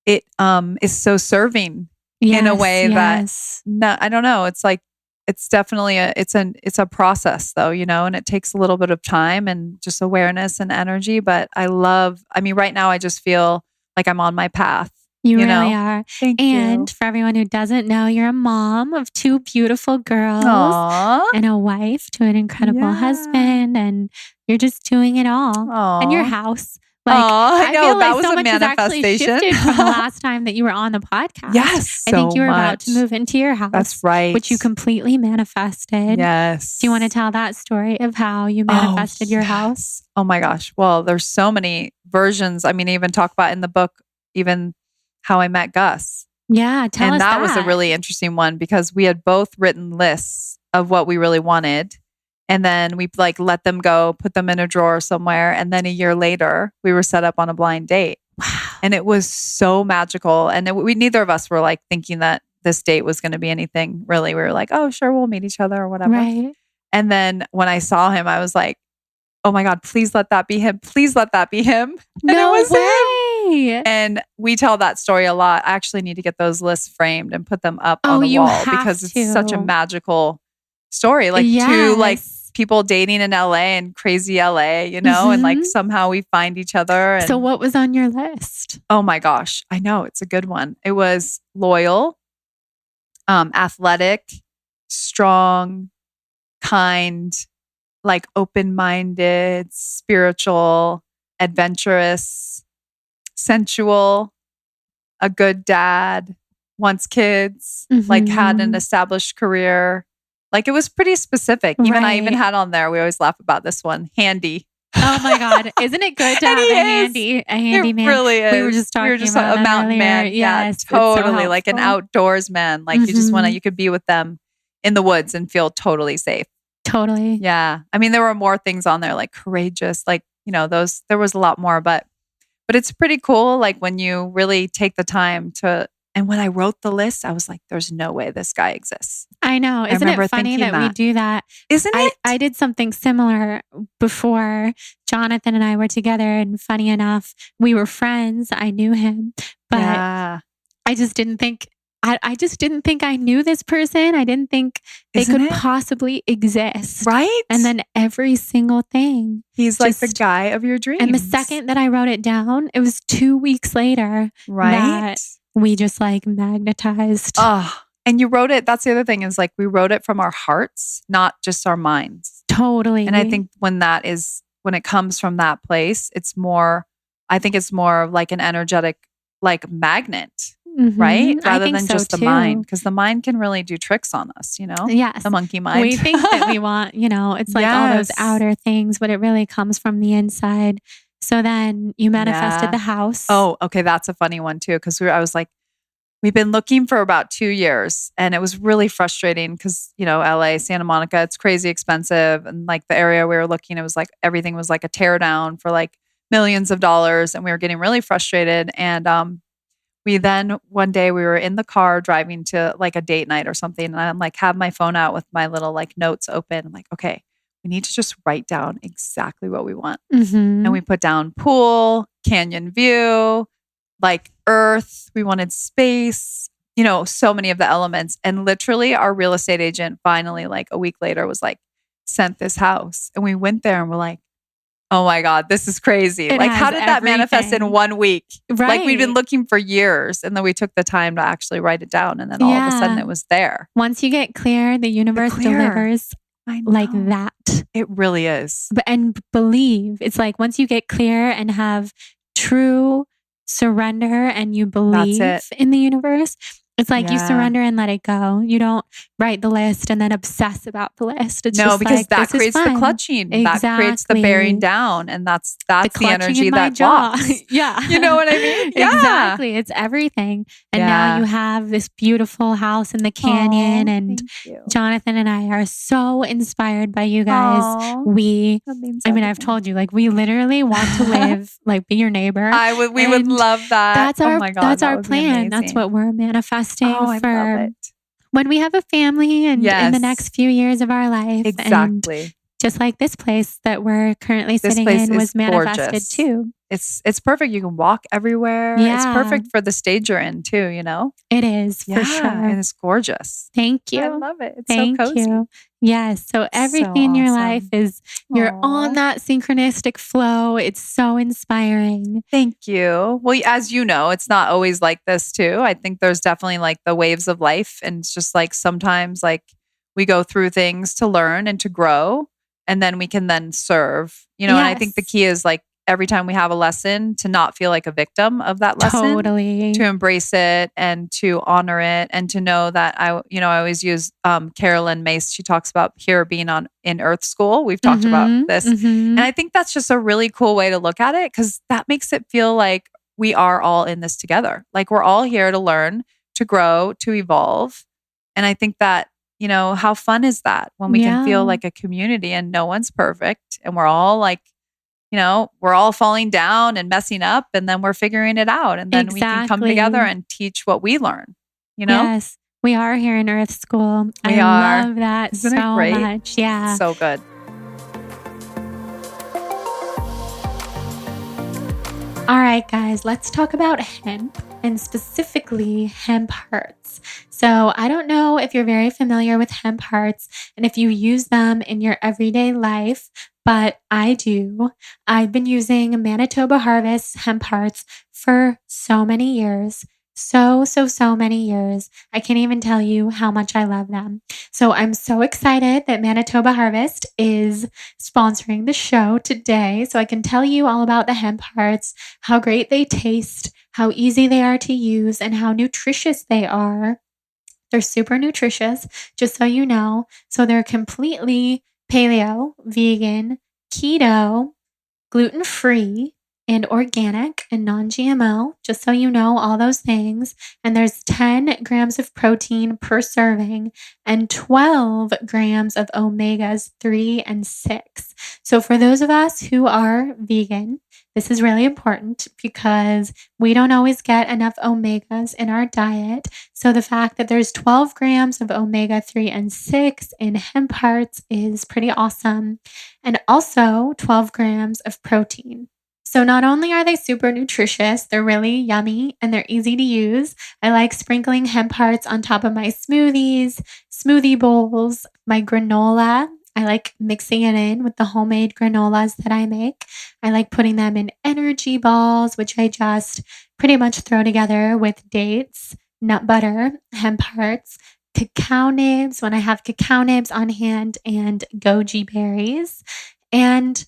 is so serving in a way that, I don't know. It's like, it's definitely it's a process though, and it takes a little bit of time and just awareness and energy. But right now I just feel like I'm on my path. You really are. Thank you. For everyone who doesn't know, you're a mom of 2 beautiful girls. Aww. And a wife to an incredible husband. And you're just doing it all. Aww. And your house. I know, feel like that was so much has actually shifted from the last time that you were on the podcast. Yes, I think you were about to move into your house. That's right. Which you completely manifested. Yes. Do you want to tell that story of how you manifested your house? Oh my gosh. Well, there's so many versions. I even talk about in the book, even how I met Gus. Yeah, tell us that. And that was a really interesting one because we had both written lists of what we really wanted. And then we let them go, put them in a drawer somewhere. And then a year later, we were set up on a blind date. Wow. And it was so magical. And neither of us were thinking that this date was going to be anything really. We were like, oh, sure, we'll meet each other or whatever. Right. And then when I saw him, I was like, oh my God, please let that be him. Please let that be him. And no it was way. him. And we tell that story a lot. I actually need to get those lists framed and put them up on the wall because it's such a magical story. Two people dating in LA and crazy LA, and somehow we find each other. And, so what was on your list? Oh my gosh. I know. It's a good one. It was loyal, athletic, strong, kind, open-minded, spiritual, adventurous, sensual, a good dad, wants kids, had an established career. It was pretty specific. I even had on there, we always laugh about this one, handy. Oh my God. Isn't it good to have a handy man? It really is. We were just talking about a mountain earlier. man. Yes, yeah, totally. So an outdoors man. You just you could be with them in the woods and feel totally safe. Totally. Yeah. I mean, there were more things on there like courageous, like, those, there was a lot more, but it's pretty cool. Like when you really take the time and when I wrote the list, I was like, there's no way this guy exists. I know. Isn't it funny that we do that? Isn't it? I did something similar before Jonathan and I were together. And funny enough, we were friends. I knew him, but I just didn't think, I just didn't think I knew this person. I didn't think they could possibly exist. Right? And then every single thing. He's like the guy of your dreams. And the second that I wrote it down, it was 2 weeks later. Right? That we just like magnetized. Oh, and you wrote it. That's the other thing is like we wrote it from our hearts, not just our minds. Totally. And I think when it comes from that place, I think it's more like an energetic, like magnet, right? Rather than just the mind. Because the mind can really do tricks on us, Yes. The monkey mind. We think that we want, it's like all those outer things, but it really comes from the inside. So then you manifested the house. Oh, okay. That's a funny one too. Because I was like, we've been looking for about 2 years and it was really frustrating because, LA, Santa Monica, it's crazy expensive. And like the area we were looking, it was like everything was like a tear down for like millions of dollars. And we were getting really frustrated. And we then one day we were in the car driving to like a date night or something. And I'm like, have my phone out with my little like notes open. I'm like, okay, we need to just write down exactly what we want. And we put down pool, canyon view, like earth. We wanted space, so many of the elements. And literally our real estate agent finally like a week later was like, sent this house. And we went there and we're like, oh my God, this is crazy. Like how did that manifest in 1 week? Right. Like we'd been looking for years and then we took the time to actually write it down. And then all of a sudden it was there. Once you get clear, the universe delivers like that. It really is. And believe. It's like once you get clear and have true surrender and you believe in the universe, it's like you surrender and let it go. You don't write the list and then obsess about the list. It's just because like, that creates the clutching. Exactly. That creates the bearing down. And that's the energy that blocks. Yeah. You know what I mean? Yeah. Exactly. It's everything. And now you have this beautiful house in the canyon. And Jonathan and I are so inspired by you guys. I've told you, like, we literally want to live, like, be your neighbor. We would love that. That's our plan. That's what we're manifesting for when we have a family and in the next few years of our life. Exactly. And just like this place that we're currently sitting in was manifested too. It's perfect. You can walk everywhere. Yeah. It's perfect for the stage you're in too, It is for sure. And it's gorgeous. Thank you. I love it. It's Thank so cozy. you. Yes. So everything in your life is, you're on that synchronistic flow. It's so inspiring. Thank you. Well, as you know, it's not always like this too. I think there's definitely like the waves of life. And it's just like sometimes like we go through things to learn and to grow. And then we can then serve, and I think the key is like every time we have a lesson to not feel like a victim of that lesson. Totally. To embrace it and to honor it and to know that I always use Carolyn Mace. She talks about here being in Earth School. We've talked about this. And I think that's just a really cool way to look at it because that makes it feel like we are all in this together. Like we're all here to learn, to grow, to evolve. And I think that, how fun is that when we can feel like a community and no one's perfect and we're all like, we're all falling down and messing up and then we're figuring it out. And then we can come together and teach what we learn, Yes, we are here in Earth School. I love that so much. Yeah. So good. All right, guys, let's talk about hemp and specifically hemp hearts. So I don't know if you're very familiar with hemp hearts and if you use them in your everyday life, but I do. I've been using Manitoba Harvest hemp hearts for so many years. So many years. I can't even tell you how much I love them. So I'm so excited that Manitoba Harvest is sponsoring the show today. So I can tell you all about the hemp hearts, how great they taste, how easy they are to use, and how nutritious they are. They're super nutritious, just so you know. So they're completely paleo, vegan, keto, gluten-free, and organic and non-GMO, just so you know all those things. And there's 10 grams of protein per serving and 12 grams of omegas 3 and 6. So for those of us who are vegan, this is really important because we don't always get enough omegas in our diet. So the fact that there's 12 grams of omega 3 and 6 in hemp hearts is pretty awesome. And also 12 grams of protein. So not only are they super nutritious, they're really yummy and they're easy to use. I like sprinkling hemp hearts on top of my smoothies, smoothie bowls, my granola. I like mixing it in with the homemade granolas that I make. I like putting them in energy balls, which I just pretty much throw together with dates, nut butter, hemp hearts, cacao nibs when I have cacao nibs on hand, and goji berries. And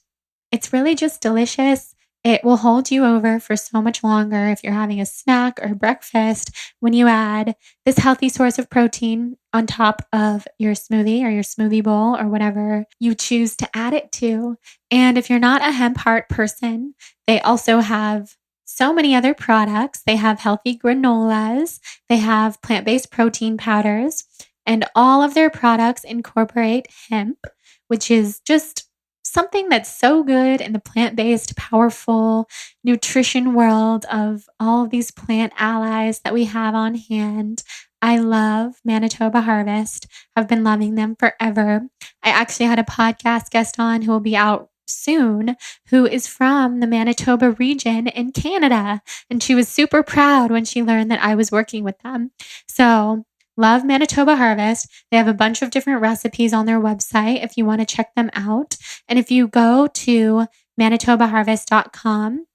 it's really just delicious. It will hold you over for so much longer if you're having a snack or breakfast when you add this healthy source of protein on top of your smoothie or your smoothie bowl or whatever you choose to add it to. And if you're not a hemp heart person, they also have so many other products. They have healthy granolas, they have plant-based protein powders, and all of their products incorporate hemp, which is just something that's so good in the plant-based, powerful nutrition world of all of these plant allies that we have on hand. I love Manitoba Harvest. I've been loving them forever. I actually had a podcast guest on who will be out soon, who is from the Manitoba region in Canada. And she was super proud when she learned that I was working with them. So love Manitoba Harvest. They have a bunch of different recipes on their website if you want to check them out. And if you go to manitobaharvest.com,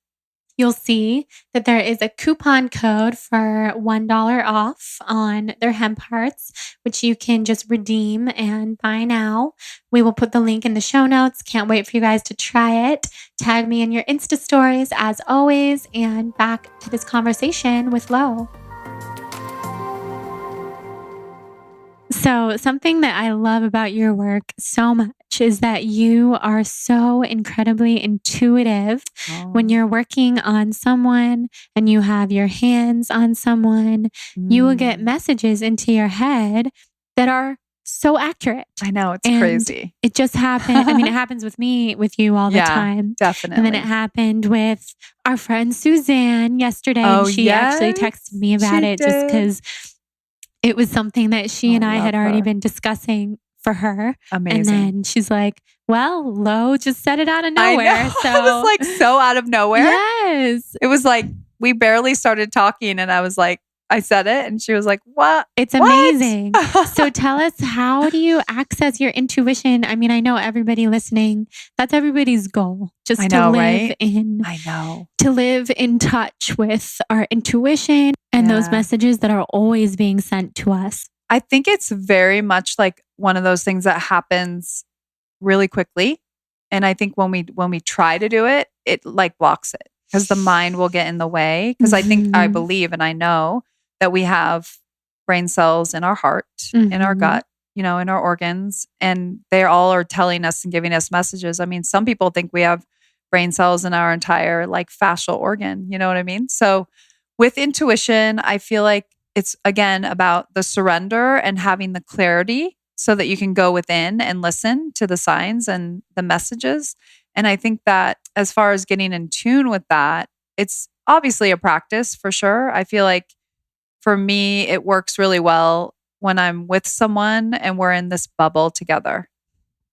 you'll see that there is a coupon code for $1 off on their hemp hearts, which you can just redeem and buy now. We will put the link in the show notes. Can't wait for you guys to try it. Tag me in your Insta stories as always. And back to this conversation with Lo. So something that I love about your work so much is that you are so incredibly intuitive when you're working on someone and you have your hands on someone. You will get messages into your head that are so accurate. I know, it's and crazy. It just happened. I mean, it happens with me, with you all the time. Definitely. And then it happened with our friend Suzanne yesterday. And she actually texted me about it just because it was something that she and I had already been discussing for her. Amazing. And then she's like, well, Lo just said it out of nowhere. So it was like so out of nowhere. Yes. It was like we barely started talking and I was like, I said it and she was like, what? It's amazing. So tell us, how do you access your intuition? I mean, I know everybody listening, that's everybody's goal. Just to live to live in touch with our intuition and those messages that are always being sent to us. I think it's very much like one of those things that happens really quickly. And I think when we try to do it, it like blocks it because the mind will get in the way. Because I believe and I know that we have brain cells in our heart, in our gut, in our organs, and they all are telling us and giving us messages. I mean, some people think we have brain cells in our entire like fascial organ. You know what I mean? So with intuition, I feel like it's again about the surrender and having the clarity so that you can go within and listen to the signs and the messages. And I think that as far as getting in tune with that, it's obviously a practice for sure. I feel like for me, it works really well when I'm with someone and we're in this bubble together.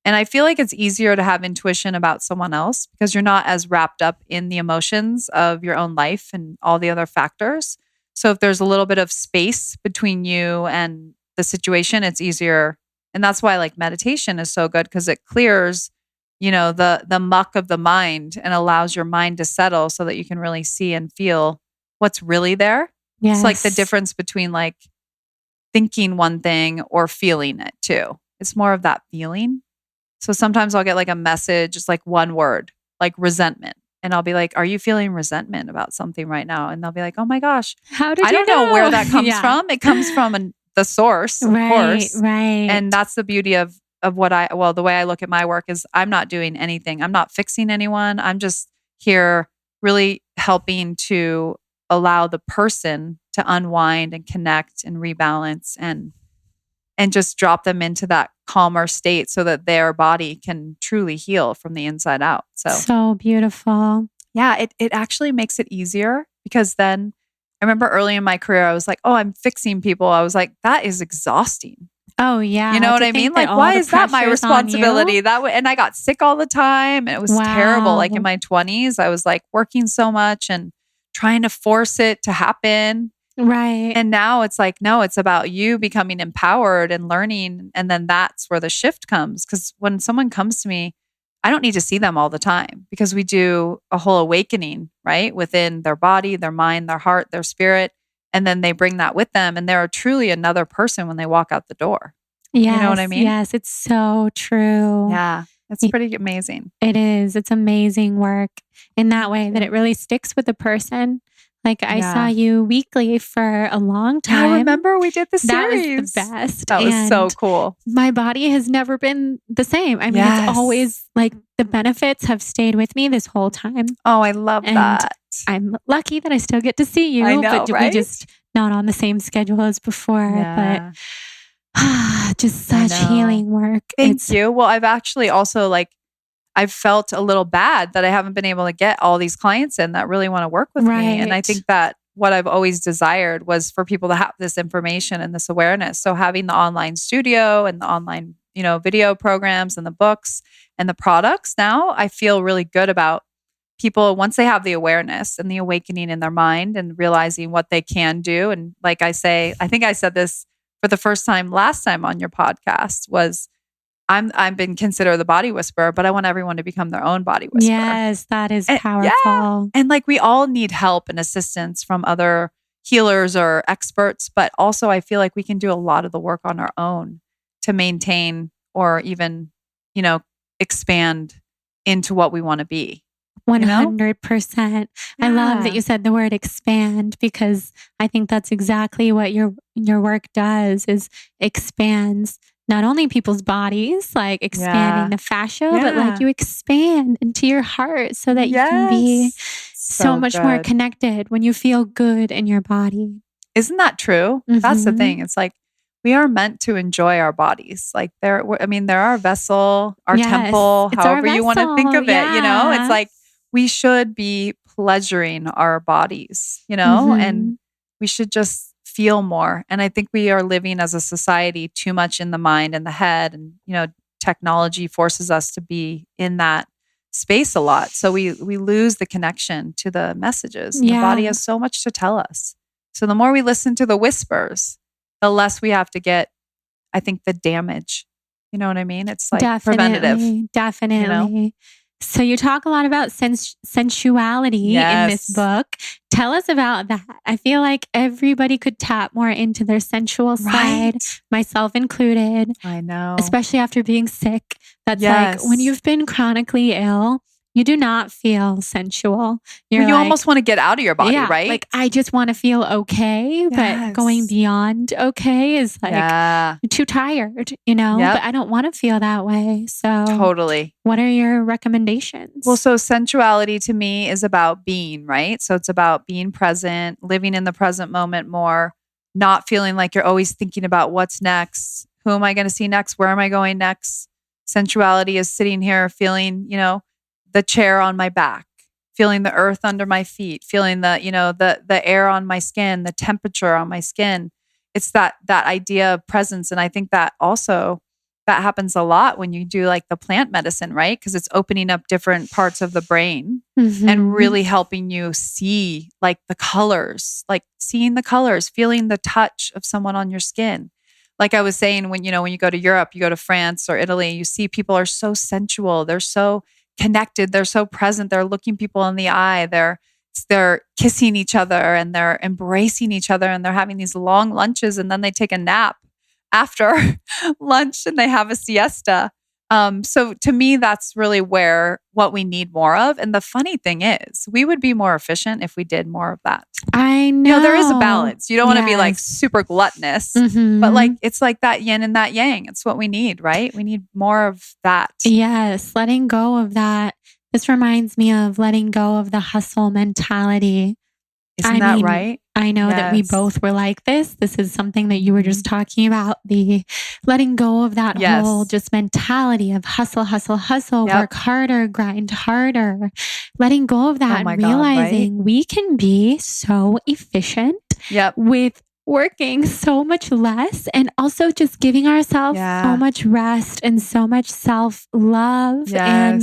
And I feel like it's easier to have intuition about someone else because you're not as wrapped up in the emotions of your own life and all the other factors. So if there's a little bit of space between you and the situation, it's easier. And that's why like meditation is so good because it clears, the muck of the mind and allows your mind to settle so that you can really see and feel what's really there. Yes. It's like the difference between like thinking one thing or feeling it too. It's more of that feeling. So sometimes I'll get like a message, it's like one word, like resentment. And I'll be like, are you feeling resentment about something right now? And they'll be like, oh my gosh, how did I don't know where that comes from. It comes from the source, of course. Right. And that's the beauty of what the way I look at my work is I'm not doing anything. I'm not fixing anyone. I'm just here really helping to allow the person to unwind and connect and rebalance and just drop them into that calmer state so that their body can truly heal from the inside out. So beautiful. Yeah, it actually makes it easier because then I remember early in my career, I was like, oh, I'm fixing people. I was like, that is exhausting. Oh yeah. You know what I mean? Like, why is that my responsibility? That way, and I got sick all the time. And it was terrible. Like in my 20s, I was like working so much and trying to force it to happen. Right. And now it's like, no, it's about you becoming empowered and learning. And then that's where the shift comes. Because when someone comes to me, I don't need to see them all the time because we do a whole awakening, right? Within their body, their mind, their heart, their spirit. And then they bring that with them. And they're truly another person when they walk out the door. Yes, you know what I mean? Yes, it's so true. Yeah, it's pretty amazing. It is. It's amazing work in that way that it really sticks with the person. Like I saw you weekly for a long time. Yeah, I remember we did the series. That was the best. That was so cool. My body has never been the same. I mean, it's always like the benefits have stayed with me this whole time. Oh, I love that. I'm lucky that I still get to see you. I know, but right? we just not on the same schedule as before. Yeah. But just such healing work. Thank you. Well, I've actually also I've felt a little bad that I haven't been able to get all these clients in that really want to work with me. And I think that what I've always desired was for people to have this information and this awareness. So having the online studio and the online, video programs and the books and the products now, I feel really good about people once they have the awareness and the awakening in their mind and realizing what they can do. And like I say, I think I said this for the first time last time on your podcast was I've been considered the body whisperer, but I want everyone to become their own body whisperer. Yes, that is powerful. Yeah. And we all need help and assistance from other healers or experts, but also I feel like we can do a lot of the work on our own to maintain or even, expand into what we want to be. 100%. I love that you said the word expand because I think that's exactly what your work does is expands not only people's bodies, like expanding the fascia, but you expand into your heart so that you can be so much more connected when you feel good in your body. Isn't that true? Mm-hmm. That's the thing. It's like we are meant to enjoy our bodies. Like they're our vessel, our temple, however you want to think of it. It's like we should be pleasuring our bodies, and we should just feel more. And I think we are living as a society too much in the mind and the head. And, technology forces us to be in that space a lot. So we lose the connection to the messages. The body has so much to tell us. So the more we listen to the whispers, the less we have to get, I think, the damage. You know what I mean? It's like preventative. Definitely. So you talk a lot about sensuality in this book. Tell us about that. I feel like everybody could tap more into their sensual side, myself included. I know. Especially after being sick. That's like when you've been chronically ill, you do not feel sensual. You almost want to get out of your body, right? Like, I just want to feel okay, but going beyond okay is like, you're too tired, but I don't want to feel that way. So totally. What are your recommendations? Well, so sensuality to me is about being, right? So it's about being present, living in the present moment more, not feeling like you're always thinking about what's next. Who am I going to see next? Where am I going next? Sensuality is sitting here feeling, the chair on my back, feeling the earth under my feet, feeling the air on my skin, the temperature on my skin. It's that idea of presence. And I think that also that happens a lot when you do like the plant medicine, right? Because it's opening up different parts of the brain and really helping you see like the colors, like seeing the colors, feeling the touch of someone on your skin. Like I was saying, when you go to Europe, you go to France or Italy, you see people are so sensual. They're so connected. They're so present. They're looking people in the eye. They're kissing each other and they're embracing each other and they're having these long lunches and then they take a nap after lunch and they have a siesta. So to me, that's really what we need more of. And the funny thing is, we would be more efficient if we did more of that. I know. There is a balance. You don't want to be like super gluttonous, but like it's like that yin and that yang. It's what we need, right? We need more of that. Yes, letting go of that This reminds me of letting go of the hustle mentality. Isn't that right? I know that we both were like this. This is something that you were just talking about, the letting go of that whole just mentality of hustle, hustle, hustle, work harder, grind harder, letting go of that and realizing we can be so efficient with working so much less and also just giving ourselves so much rest and so much self-love. And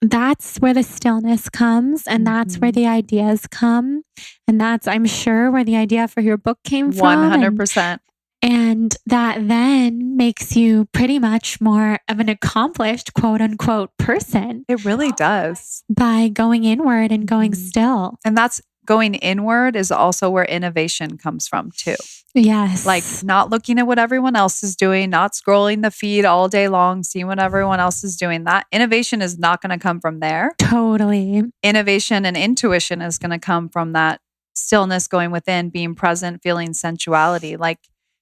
that's where the stillness comes, and that's where the ideas come. And that's, I'm sure, where the idea for your book came from. 100%. And that then makes you pretty much more of an accomplished, quote unquote, person. It really does. By going inward and going still. And that's going inward is also where innovation comes from too. Yes. Like not looking at what everyone else is doing, not scrolling the feed all day long, seeing what everyone else is doing. That innovation is not going to come from there. Totally. Innovation and intuition is going to come from that stillness, going within, being present, feeling sensuality.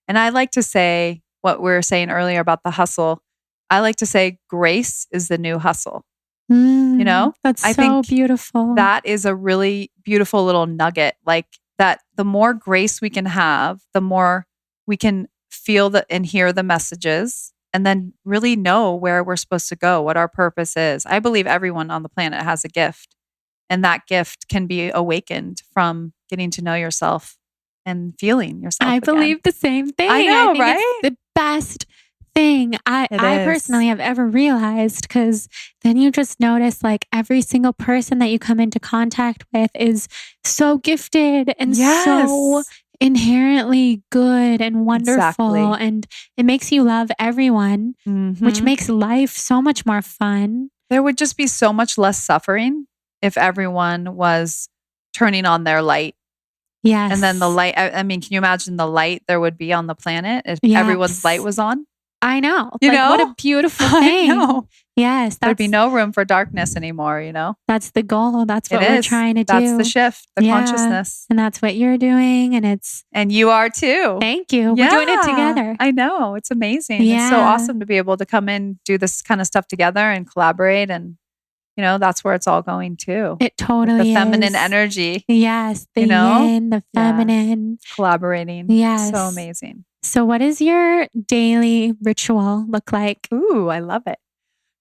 And I like to say what we were saying earlier about the hustle. I like to say grace is the new hustle. You know, that's so beautiful. That is a really beautiful little nugget. Like that, the more grace we can have, the more we can feel and hear the messages, and then really know where we're supposed to go, what our purpose is. I believe everyone on the planet has a gift, and that gift can be awakened from getting to know yourself and feeling yourself. I believe the same thing. I know, right? It's the best thing I personally have ever realized, because then you just notice like every single person that you come into contact with is so gifted and so inherently good and wonderful. And it makes you love everyone, which makes life so much more fun. There would just be so much less suffering if everyone was turning on their light. Yes. And then the light, I mean, can you imagine the light there would be on the planet if everyone's light was on? I know. You know? What a beautiful thing. I know. Yes. There'd be no room for darkness anymore, you know? That's the goal. That's what we're trying to do. That's the shift, the consciousness. And that's what you're doing. And you are too. Thank you. We're doing it together. I know. It's amazing. It's so awesome to be able to come in, do this kind of stuff together and collaborate. And, you know, that's where it's all going too. It totally is. The feminine energy. Yes. The yin, the feminine. Collaborating. Yes. So amazing. So what does your daily ritual look like? Ooh, I love it.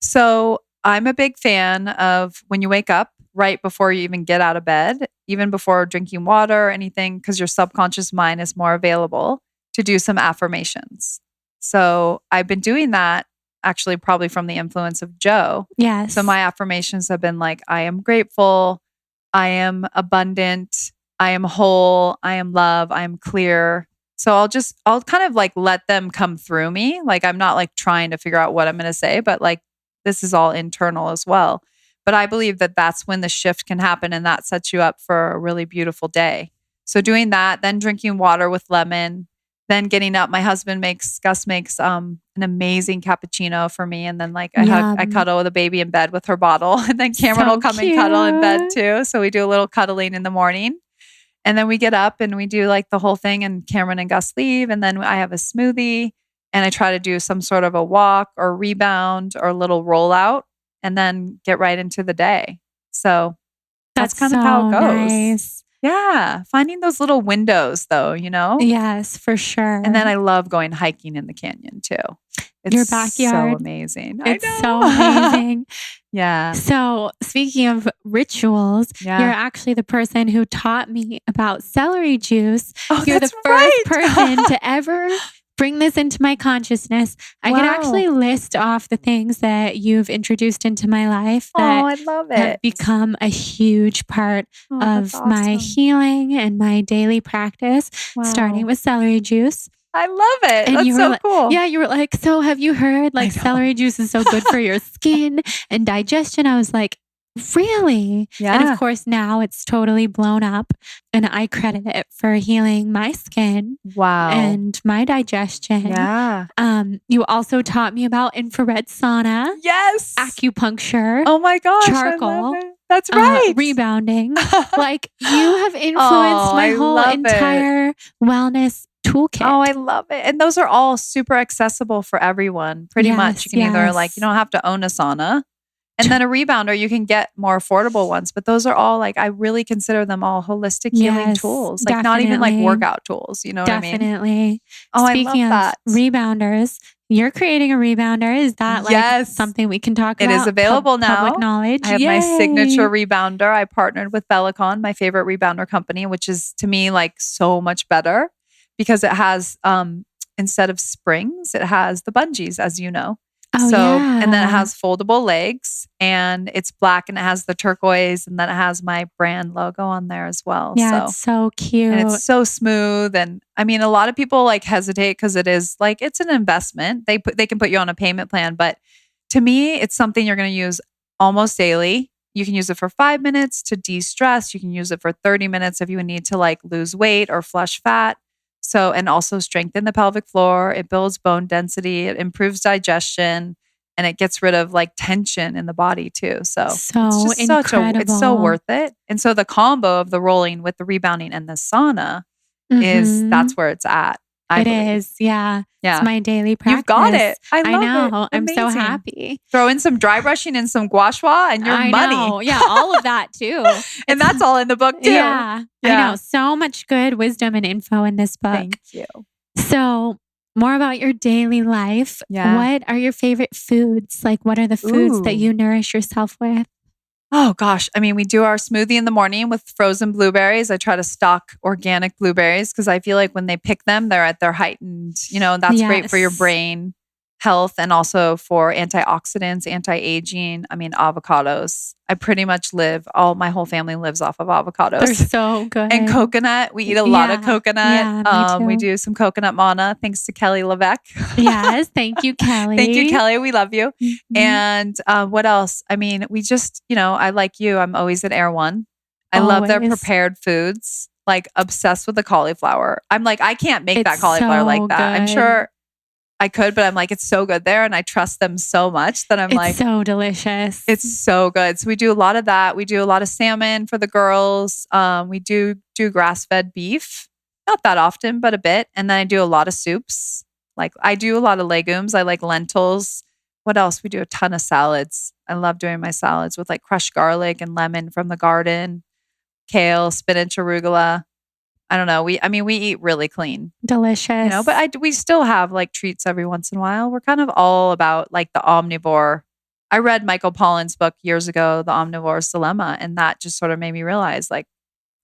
So I'm a big fan of when you wake up, right before you even get out of bed, even before drinking water or anything, because your subconscious mind is more available to do some affirmations. So I've been doing that actually probably from the influence of Joe. Yes. So my affirmations have been like, I am grateful, I am abundant, I am whole, I am love, I am clear. So I'll kind of like let them come through me. Like I'm not like trying to figure out what I'm going to say, but like this is all internal as well. But I believe that that's when the shift can happen, and that sets you up for a really beautiful day. So doing that, then drinking water with lemon, then getting up. My husband Gus makes an amazing cappuccino for me. And then like I cuddle with a baby in bed with her bottle, and then Cameron will come and cuddle in bed too. So we do a little cuddling in the morning. And then we get up and we do like the whole thing, and Cameron and Gus leave. And then I have a smoothie, and I try to do some sort of a walk or rebound or a little rollout, and then get right into the day. So that's kind of how it goes. Nice. Yeah. Finding those little windows though, you know? Yes, for sure. And then I love going hiking in the canyon too. It's your backyard. So amazing. It's so amazing. Yeah. So speaking of rituals, you're actually the person who taught me about celery juice. Oh, you're the first person to ever bring this into my consciousness. I could actually list off the things that you've introduced into my life that I love it. have become a huge part of my healing and my daily practice, starting with celery juice. I love it. And that's so cool. Yeah, you were like, so have you heard like celery juice is so good for your skin and digestion? I was like, really? Yeah. And of course now it's totally blown up, and I credit it for healing my skin. Wow. And my digestion. Yeah. You also taught me about infrared sauna. Yes. Acupuncture. Oh my gosh. Charcoal. I love it. That's right. Rebounding. Like you have influenced my whole entire wellness toolkit. Oh, I love it. And those are all super accessible for everyone. Pretty much. You can either like, you don't have to own a sauna. And then a rebounder, you can get more affordable ones, but those are all like, I really consider them all holistic healing tools, like not even like workout tools. You know what I mean? Definitely. Oh, Speaking I love that. of rebounders, you're creating a rebounder. Is that like something we can talk about? It is available now. Public knowledge. I have my signature rebounder. I partnered with Bellicon, my favorite rebounder company, which is to me like so much better because it has, instead of springs, it has the bungees, as you know. And then it has foldable legs and it's black and it has the turquoise and then it has my brand logo on there as well. Yeah, it's so cute. And it's so smooth. And I mean, a lot of people like hesitate because it is like, it's an investment. They can put you on a payment plan, but to me, it's something you're going to use almost daily. You can use it for 5 minutes to de-stress. You can use it for 30 minutes if you need to like lose weight or flush fat. So, and also strengthen the pelvic floor. It builds bone density. It improves digestion and it gets rid of like tension in the body too. So it's just incredible. It's so worth it. And so the combo of the rolling with the rebounding and the sauna that's where it's at. I believe. Yeah. It's my daily practice. You've got it. I know. I'm so happy. Throw in some dry brushing and some gua sha and your money. Yeah, all of that too. And that's all in the book too. Yeah. I know. So much good wisdom and info in this book. Thank you. So more about your daily life. Yeah. What are your favorite foods? Like what are the foods that you nourish yourself with? Oh gosh. I mean, we do our smoothie in the morning with frozen blueberries. I try to stock organic blueberries because I feel like when they pick them, they're at their heightened, that's great for your brain health and also for antioxidants, anti-aging. I mean, avocados. I pretty much my whole family lives off of avocados. They're so good. And coconut. We eat a lot of coconut. Yeah, me too. We do some coconut manna, thanks to Kelly Levesque. Yes. Thank you, Kelly. Thank you, Kelly. We love you. Mm-hmm. And what else? I mean, we just, I like you. I'm always at Air One. I love their prepared foods, like obsessed with the cauliflower. I'm like, I can't make that cauliflower like that. Good. I'm sure I could, but I'm like, it's so good there. And I trust them so much that it's so delicious. It's so good. So we do a lot of that. We do a lot of salmon for the girls. We do grass-fed beef. Not that often, but a bit. And then I do a lot of soups. Like I do a lot of legumes. I like lentils. What else? We do a ton of salads. I love doing my salads with like crushed garlic and lemon from the garden, kale, spinach, arugula. I don't know. We eat really clean. Delicious. But we still have like treats every once in a while. We're kind of all about like the omnivore. I read Michael Pollan's book years ago, The Omnivore's Dilemma, and that just sort of made me realize like,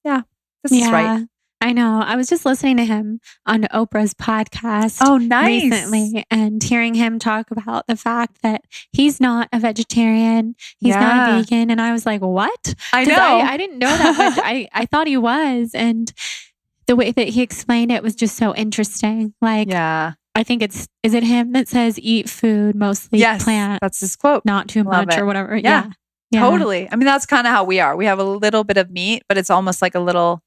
this is right. I know. I was just listening to him on Oprah's podcast recently and hearing him talk about the fact that he's not a vegetarian. He's not a vegan. And I was like, what? I know. I didn't know that, but I thought he was. And the way that he explained it was just so interesting. Like, I think is it him that says eat food, mostly plants? That's his quote. Not too much or whatever. Yeah. Totally. I mean, that's kind of how we are. We have a little bit of meat, but it's almost like a little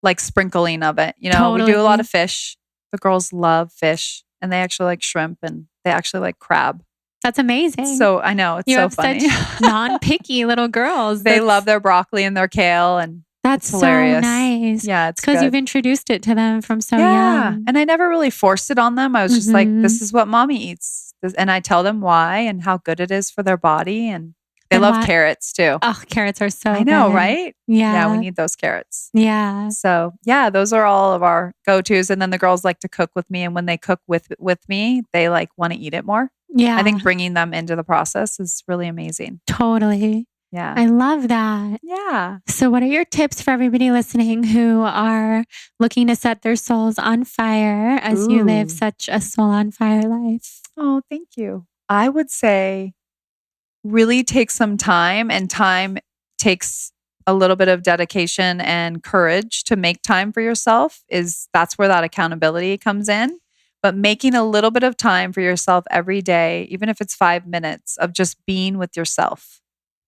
like sprinkling of it. Totally. We do a lot of fish. The girls love fish and they actually like shrimp and they actually like crab. That's amazing. So I know it's so funny. Such non-picky little girls. They love their broccoli and their kale and that's hilarious. So nice. Yeah, it's because you've introduced it to them from so young. And I never really forced it on them. I was just like, this is what mommy eats. And I tell them why and how good it is for their body. And they love carrots too. Oh, carrots are so I know, good. Right? Yeah. Yeah, we need those carrots. Yeah. So those are all of our go-tos. And then the girls like to cook with me. And when they cook with me, they like want to eat it more. Yeah. I think bringing them into the process is really amazing. Totally. Yeah. I love that. Yeah. So what are your tips for everybody listening who are looking to set their souls on fire as you live such a soul on fire life? Oh, thank you. I would say really take some time, and time takes a little bit of dedication and courage to make time for yourself. That's where that accountability comes in. But making a little bit of time for yourself every day, even if it's 5 minutes of just being with yourself,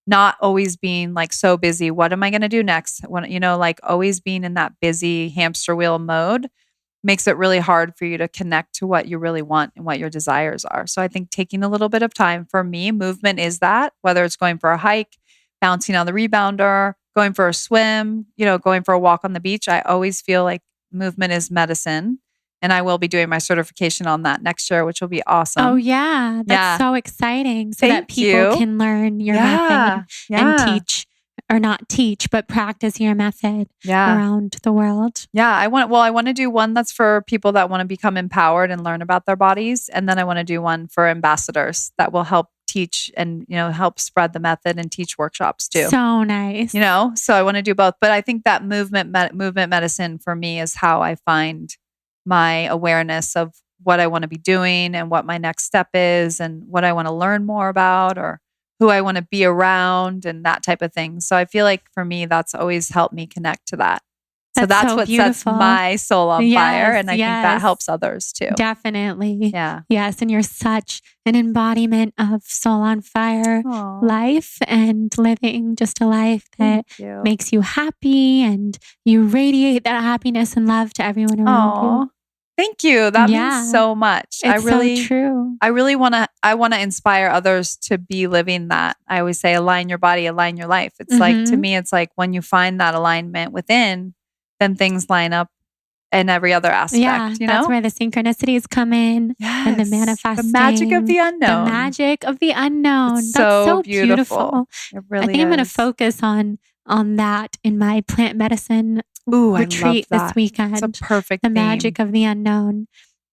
not always being like so busy. What am I going to do next? When, like always being in that busy hamster wheel mode makes it really hard for you to connect to what you really want and what your desires are. So I think taking a little bit of time, for me, movement is that, whether it's going for a hike, bouncing on the rebounder, going for a swim, going for a walk on the beach. I always feel like movement is medicine. And I will be doing my certification on that next year, which will be awesome. Oh, yeah. That's so exciting. So that people can learn your method and teach, or not teach, but practice your method around the world. Yeah. I want to do one that's for people that want to become empowered and learn about their bodies. And then I want to do one for ambassadors that will help teach and, help spread the method and teach workshops too. So nice. So I want to do both. But I think that movement medicine for me is how I find my awareness of what I want to be doing and what my next step is and what I want to learn more about or who I want to be around and that type of thing. So I feel like for me, that's always helped me connect to that. So that's what beautiful. Sets my soul on fire. And I think that helps others too. Definitely. Yeah. Yes. And you're such an embodiment of soul on fire life and living just a life that makes you happy and you radiate that happiness and love to everyone around you. Thank you. That means so much. It's so true. I really want to inspire others to be living that. I always say, align your body, align your life. It's like, to me, it's like when you find that alignment within, then things line up in every other aspect. Yeah, that's where the synchronicities come in and the manifesting. The magic of the unknown. The magic of the unknown. It's that's so beautiful. It really I think I'm going to focus on that in my plant medicine retreat this weekend. It's a perfect The magic of the unknown.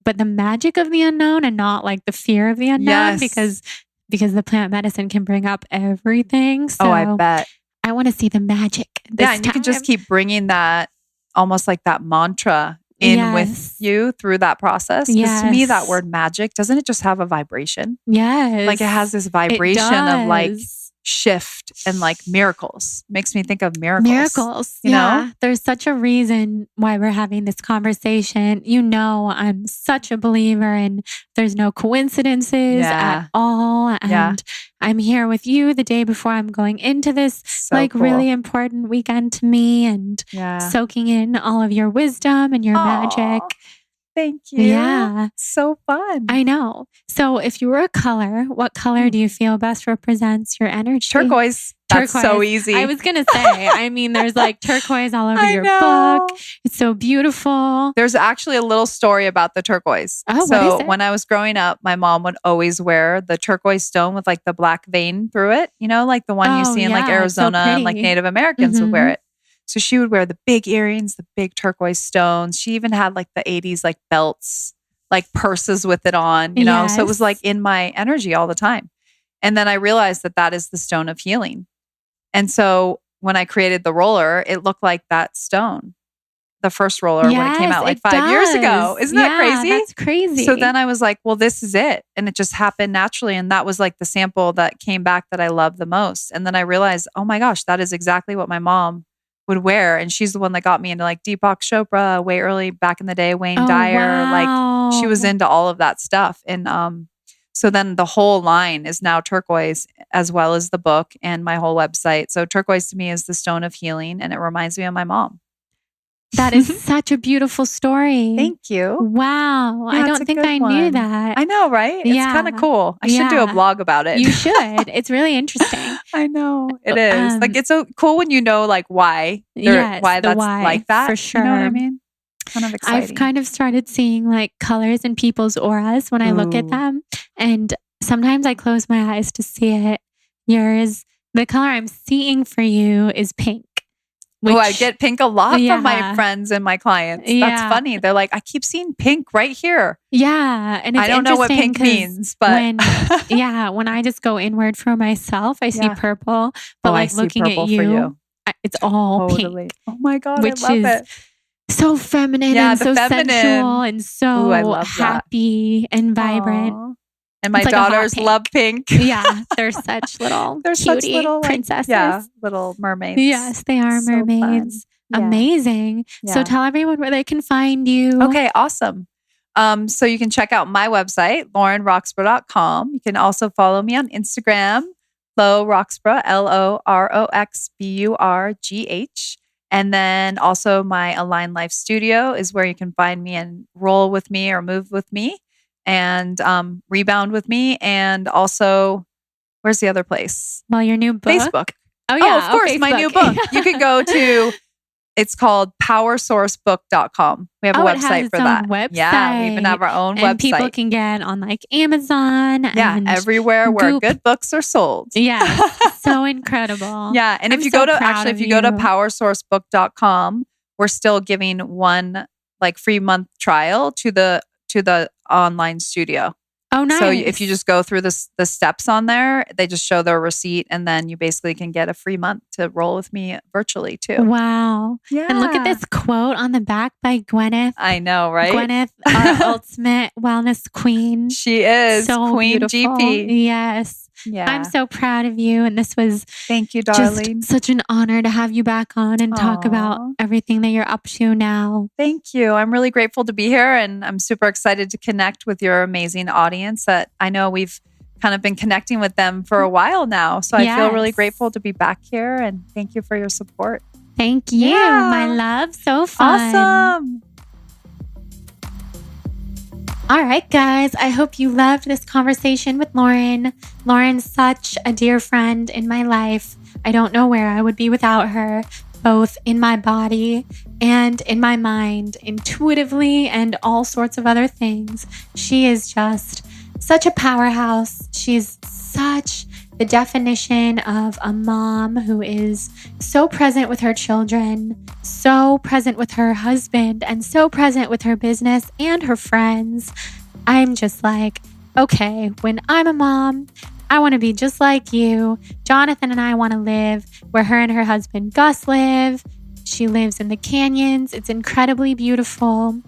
But the magic of the unknown and not like the fear of the unknown because the plant medicine can bring up everything. So I bet. I want to see the magic this and you can just keep bringing that almost like that mantra in with you through that process. Because to me, that word magic, doesn't it just have a vibration? Yes. Like it has this vibration of like shift and like miracles. Makes me think of miracles. You know? There's such a reason why we're having this conversation. I'm such a believer in there's no coincidences at all. And I'm here with you the day before I'm going into this really important weekend to me and soaking in all of your wisdom and your magic. Thank you. Yeah. So fun. I know. So if you were a color, what color do you feel best represents your energy? Turquoise. That's so easy. I was going to say, there's like turquoise all over your book. It's so beautiful. There's actually a little story about the turquoise. Oh, so what is it? When I was growing up, my mom would always wear the turquoise stone with like the black vein through it. Like the one you see in like Arizona and like Native Americans would wear it. So she would wear the big earrings, the big turquoise stones. She even had like the 80s like belts, like purses with it on, know? So it was like in my energy all the time. And then I realized that is the stone of healing. And so when I created the roller, it looked like that stone, the first roller when it came out like 5 years ago. Isn't that crazy? That's crazy. So then I was like, well, this is it. And it just happened naturally. And that was like the sample that came back that I loved the most. And then I realized, oh my gosh, that is exactly what my mom would wear. And she's the one that got me into like Deepak Chopra way early back in the day, Wayne Dyer. Wow. Like she was into all of that stuff. And so then the whole line is now turquoise as well as the book and my whole website. So turquoise to me is the stone of healing and it reminds me of my mom. That is such a beautiful story. Thank you. Wow. I don't think I knew that. I know, right? It's kind of cool. I should do a blog about it. You should. It's really interesting. I know. It is. Like it's so cool when you know like why that's like that. For sure. You know what I mean? Kind of exciting. I've kind of started seeing like colors in people's auras when I look at them. And sometimes I close my eyes to see it. The color I'm seeing for you is pink. I get pink a lot from my friends and my clients. That's funny. They're like, I keep seeing pink right here. Yeah. And I don't know what pink means, but when I just go inward for myself, I see purple. But like looking at you, it's all pink. Oh my God, I love it. So feminine and so sensual and so happy and vibrant. Aww. And my daughters love pink. Yeah, they're such little princesses. Little mermaids. Yes, they are mermaids. Amazing. Yeah. So tell everyone where they can find you. Okay, awesome. So you can check out my website, laurenroxburgh.com. You can also follow me on Instagram, Lo Roxburgh, LOROXBURGH. And then also my Align Life Studio is where you can find me and roll with me or move with me. And rebound with me. And also, where's the other place? Well, your new book? Facebook. Oh, yeah. Oh, of course, my new book. You can go to It's called powersourcebook.com. We have a website for that. Yeah, we even have our own website. And people can get on like Amazon and everywhere where good books are sold. Yeah, so incredible. Yeah, and if you go to powersourcebook.com, we're still giving one like free month trial to the online studio. Oh, nice. So if you just go through the steps on there, they just show their receipt, and then you basically can get a free month to roll with me virtually too. Wow. Yeah. And look at this quote on the back by Gwyneth. I know, right? Gwyneth, our ultimate wellness queen. She is so Queen beautiful. GP. Yes. Yeah. I'm so proud of you. And this was thank you, darling. Just such an honor to have you back on and talk about everything that you're up to now. Thank you. I'm really grateful to be here, and I'm super excited to connect with your amazing audience that I know we've kind of been connecting with them for a while now. So I feel really grateful to be back here, and thank you for your support. Thank you, my love. So fun. Awesome. All right, guys. I hope you loved this conversation with Lauren. Lauren's such a dear friend in my life. I don't know where I would be without her, both in my body and in my mind, intuitively and all sorts of other things. She is just such a powerhouse. She's such the definition of a mom who is so present with her children, so present with her husband, and so present with her business and her friends. I'm just like, okay, when I'm a mom, I want to be just like you. Jonathan and I want to live where her and her husband Gus live. She lives in the canyons. It's incredibly beautiful.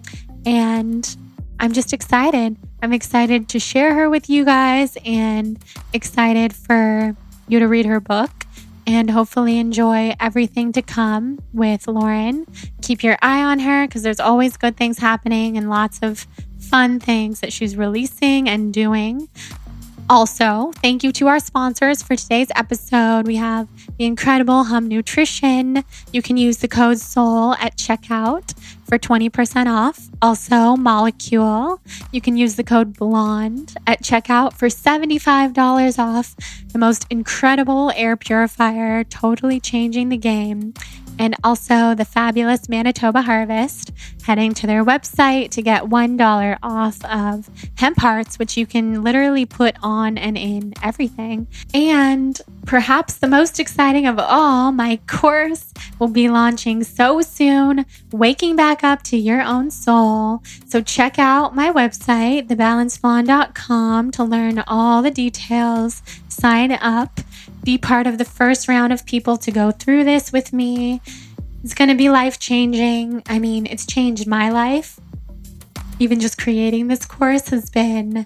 And I'm just excited. I'm excited to share her with you guys and excited for you to read her book and hopefully enjoy everything to come with Lauren. Keep your eye on her because there's always good things happening and lots of fun things that she's releasing and doing. Also, thank you to our sponsors for today's episode. We have the incredible Hum Nutrition. You can use the code SOUL at checkout for 20% off. Also, Molecule. You can use the code BLONDE at checkout for $75 off. The most incredible air purifier, totally changing the game. And also the fabulous Manitoba Harvest, heading to their website to get $1 off of hemp hearts, which you can literally put on and in everything. And perhaps the most exciting of all, my course will be launching so soon, Waking Back Up to Your Own Soul. So check out my website, thebalancedblonde.com, to learn all the details. Sign up. Be part of the first round of people to go through this with me. It's going to be life-changing. I mean, it's changed my life. Even just creating this course has been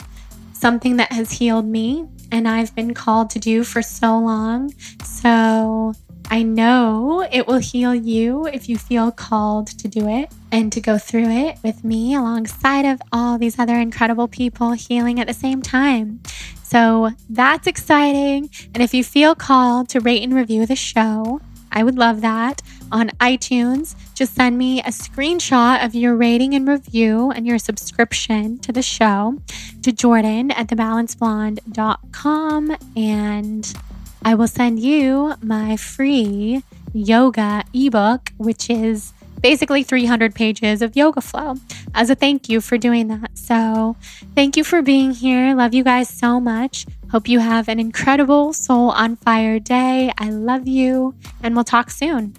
something that has healed me and I've been called to do for so long. So I know it will heal you if you feel called to do it and to go through it with me alongside of all these other incredible people healing at the same time. So that's exciting. And if you feel called to rate and review the show, I would love that. On iTunes, just send me a screenshot of your rating and review and your subscription to the show to Jordan at thebalancedblonde.com, and I will send you my free yoga ebook, which is basically 300 pages of yoga flow as a thank you for doing that. So thank you for being here. Love you guys so much. Hope you have an incredible soul on fire day. I love you, and we'll talk soon.